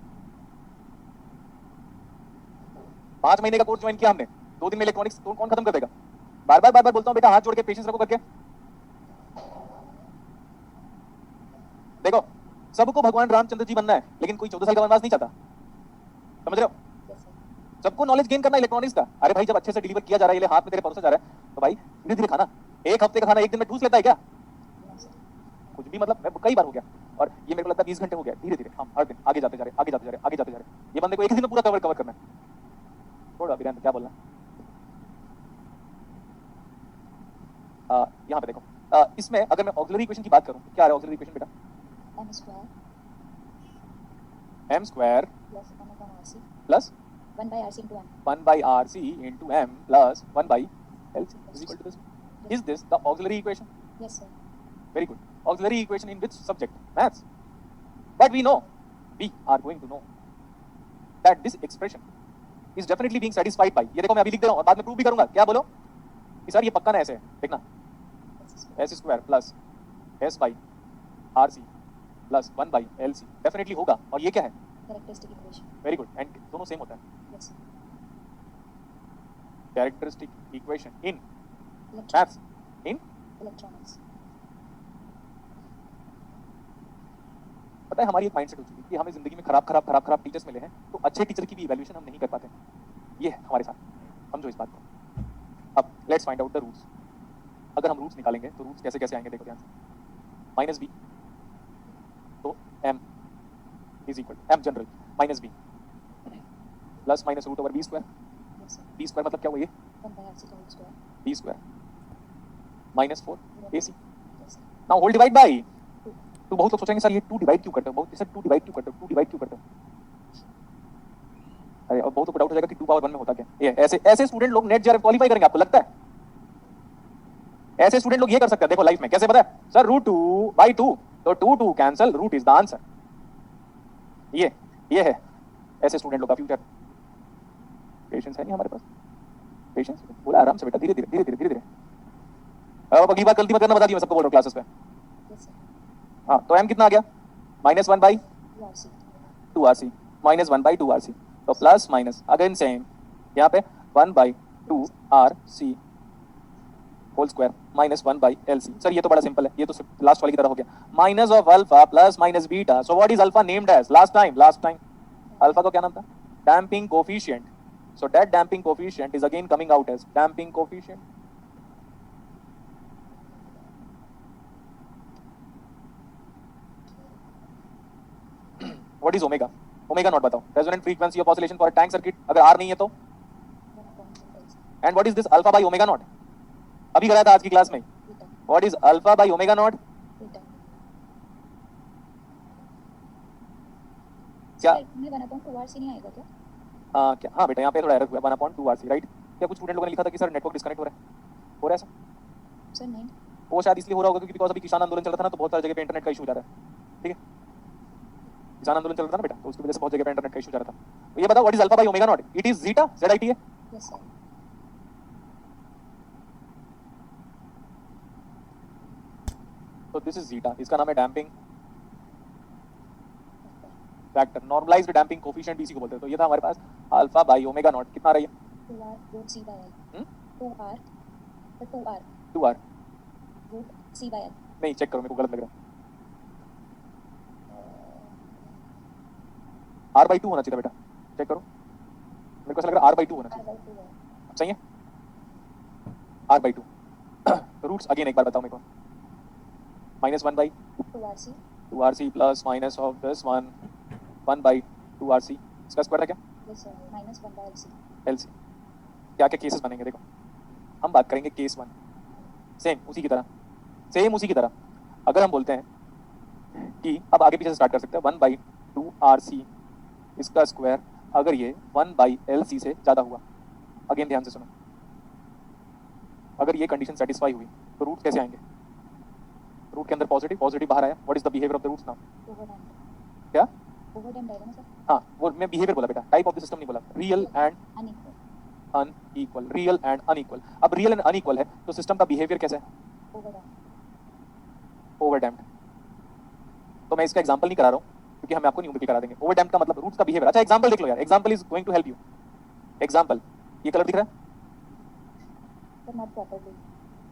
5 महीने का कोर्स ज्वाइन किया हमने, 2 दिन में इलेक्ट्रॉनिक्स कौन खत्म कर देगा, बार बार बोलता हूं बेटा, हाथ जोड़ के पेशेंस रखो करके। देखो सबको भगवान रामचंद्र जी बनना है, लेकिन कोई 14 साल का वनवास नहीं चाहता, समझ रहे हो, सबको नॉलेज गेन करना इलेक्ट्रॉनिक्स का। अरे भाई जब अच्छे से डिलीवर किया जा रहा है, ये हाथ में तेरे परोसा जा रहा है, तो भाई धीरे धीरे खाना, एक हफ्ते का खाना एक दिन में ठूस लेता है क्या, कुछ भी, मतलब मैं कई बार हो गया, और ये मेरे को लगता है 20 घंटे हो गया, धीरे धीरे हम हर दिन आगे जाते जा रहे, ये बंदे को एक ही दिन में पूरा कवर करना है। थोड़ा वीरेंद्र क्या बोलना, यहाँ पे देखो, इसमें अगर मैं ऑक्सिलरी इक्वेशन की बात करूं, क्या है ऑक्सिलरी इक्वेशन बेटा, m square plus 1/rc into m 1/rc into m plus 1/lc is equal to this. Is this the auxiliary equation? yes sir. Very good. Auxiliary equation in which subject? Maths. But we are going to know that this expression is definitely being satisfied by, ये देखो मैं अभी लिख दे रहा हूँ और बाद में प्रूव भी करूंगा, क्या बोलो कि सर ये पक्का ना ऐसे है, देखना s square plus s by rc plus 1/lc definitely होगा, और ये क्या है, characteristic equation. Very good, and दोनों सेम होता है, yes sir. Characteristic equation in maths, in electronics. पता है हमारी एक माइंडसेट हो चुकी है कि हमें जिंदगी में खराब टीचर्स मिले हैं, तो अच्छे टीचर की भी इवैल्यूएशन हम नहीं कर पाते, ये है हमारे साथ, समझो इस बात को। अब let's find out the roots, अगर हम रूट्स निकालेंगे तो रूट्स कैसे कैसे आएंगे, देखो ध्यान से, -b, तो m is equal to m general -b plus minus root over b square, yes sir. b square मतलब क्या हुआ, ये 1/rc का whole square. b square -4 ac, yes sir. Now whole divide by 2। बहुत लोग सोचेंगे सर ये 2 डिवाइड क्यों करते हो, बहुत सर 2 डिवाइड क्यों करते हो, अरे और बहुत लोग डाउट हो जाएगा कि 2 पावर 1 में होता क्या, ये ऐसे स्टूडेंट लोग नेट जेआरएफ क्वालीफाई करेंगे, आपको लगता है ऐसे स्टूडेंट लोग ये कर सकते हैं, देखो लाइफ में कैसे पता है सर, रूट 2/2, तो 2 cancel, root is the answer. ये है ऐसे स्टूडेंट लोग का फ्यूचर। पेशेंस है नहीं हमारे पास, पेशेंस बोला आराम से बेटा, धीरे धीरे धीरे धीरे धीरे धीरे। अब अगली बार गलती मत करना, बता दी मैं सबको बोल रहा हूँ क्लासेस पे। Yes, sir. हाँ तो m कितना आ गया, -1/2 URC. RC, -1/2 RC, तो प्लस माइनस अगेन सेम, यहाँ पे 1/2 RC whole square -1/LC। Sir ये तो बड़ा सिंपल है, ये तो लास्ट वाले की तरह हो गया, minus of alpha plus minus beta. So what is alpha named as last time alpha को क्या नाम था, damping coefficient. So that damping coefficient is again coming out as damping coefficient. What is omega, omega naught बताओ, resonant frequency of oscillation for a tank circuit, अगर R नहीं है तो। 1.2 and what is this alpha by omega naught, अभी कराया था आज की क्लास में। beta. What is alpha by omega not, Beta. क्या Sir, में 1.2 RC नहीं आएगा क्या? क्या, हाँ बेटा यहाँ पे थोड़ा एरर हुआ, 1/2 RC राइट। क्या कुछ स्टूडेंट लोगों ने लिखा था कि सर नेटवर्क डिस्कनेक्ट हो रहा है ऐसा, Sir, नहीं. वो शायद इसलिए हो रहा होगा क्योंकि बिकॉज अभी किसान आंदोलन चल रहा था ना, तो बहुत सारी जगह पे इंटरनेट का इशू जा रहा है। ठीक है, किसान आंदोलन चल रहा था ना बेटा, तो उसकी वजह से बहुत जगह पे इंटरनेट का इशू जा रहा था। तो ये बताओ what is alpha by omega naught, it is zeta ZIT है। Yes, sir. तो दिस इज जीटा, इसका नाम है damping factor, normalised damping coefficient भी इसी को बोलते हैं। तो ये था हमारे पास अल्फा बाय ओमेगा नॉट, कितना आ रही है 2R root C by L. Hmm? 2R. The 2R 2R, root C by L. नहीं चेक करो मेरे को गलत लग रहा है, R/2 होना चाहिए था बेटा, चेक करो, मेरे को ऐसा लग रहा है R/2 होना चाहिए। R by 2 है. सही है, R/2 रूट्स अगेन एक बार बताओ मेरे को, -1/2 2RC. RC plus minus of this 1/2 RC, इसका स्क्वायर है क्या Yes, sir. Minus 1 by LC. LC। क्या क्या केसेस बनेंगे देखो, हम बात करेंगे केस 1, सेम उसी की तरह। अगर हम बोलते हैं कि अब आगे पीछे से स्टार्ट कर सकते हैं, 1/2 RC इसका स्क्वायर अगर ये 1/LC से ज्यादा हुआ, अगेन ध्यान से सुनो, अगर ये कंडीशन सेटिस्फाई हुई तो रूट कैसे आएंगे, रूट के अंदर पॉजिटिव बाहर आया, what is the behaviour of the roots now, Overdamped. क्या Overdamped आएगा ना सर? हाँ वो मैं बिहेवियर बोला बेटा, टाइप ऑफ द सिस्टम नहीं बोला, real and Unequal. Unequal, real and unequal. अब रियल एंड अनइक्वल है तो सिस्टम का बिहेवियर कैसा है, Overdamped. ओवरडैम्प्ड। तो मैं इसका एग्जांपल नहीं करा रहा हूँ क्योंकि हम आपको न्यूमेरिकल करा देंगे, ओवरडैम्प्ड का मतलब रूट्स का बिहेवियर। अच्छा एग्जांपल देख लो यार, example is going to help you. Example, ये कलर दिख रहा है, But not properly.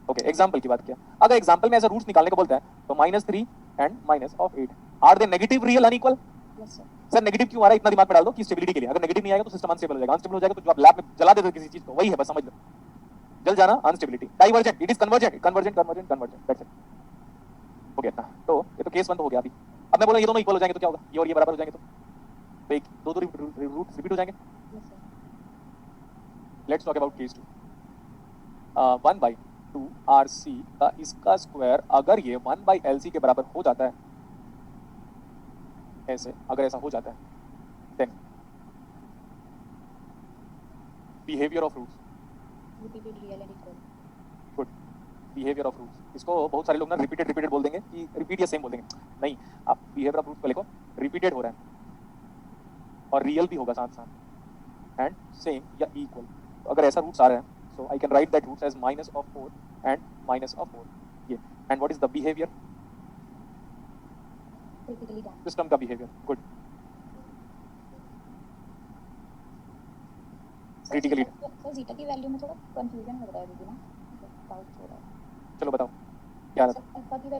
Okay example की बात किया, अगर एग्जांपल में ऐसा रूट्स निकालने को बोलता है तो -3 and -8 are they negative, real, unequal. Yes, sir. Sir negative क्यों आ रहा है, इतना दिमाग में डाल दो कि स्टेबिलिटी के लिए, अगर नेगेटिव नहीं आएगा तो सिस्टम अनस्टेबल हो जाएगा, अनस्टेबल हो जाएगा तो जो आप लैब में जला देते हो किसी चीज को, वही है बस समझ लो, जल जाना unstability. Divergent, it is convergent, that's it, हो गया इतना। तो ये तो केस 1 तो हो गया अभी। अब मैं बोला ये दोनों इक्वल हो जाएंगे तो क्या होगा, ये और ये बराबर हो जाएंगे तो एक दो रूट रिपीट हो जाएंगे। Yes, sir. Let's talk about case 2। 1/2 RC का इसका स्क्वायर अगर ये 1/LC के बराबर हो जाता है, ऐसे अगर ऐसा हो जाता है, then behaviour of roots, Repeated real and equal. Good, behaviour of roots. इसको बहुत सारे लोग ना रिपीटेड बोल देंगे कि रिपीट या सेम बोल देंगे, नहीं, आप बिहेवियर ऑफ रूट्स को लिखो, रिपीटेड हो रहा है और रियल भी होगा साथ साथ, एंड सेम या इक्वल। तो अगर ऐसा रूट्स आ रहा है so I can write that roots as -4 and -4, ये, and what is the behavior, Critically damped. system का behavior, good, critically, sir zeta की वैल्यू में थोड़ा कंफ्यूजन हो रहा है अभी भी ना, डाउट हो रहा है। चलो बताओ क्या रहता है। सर अल्फा की वैल्यू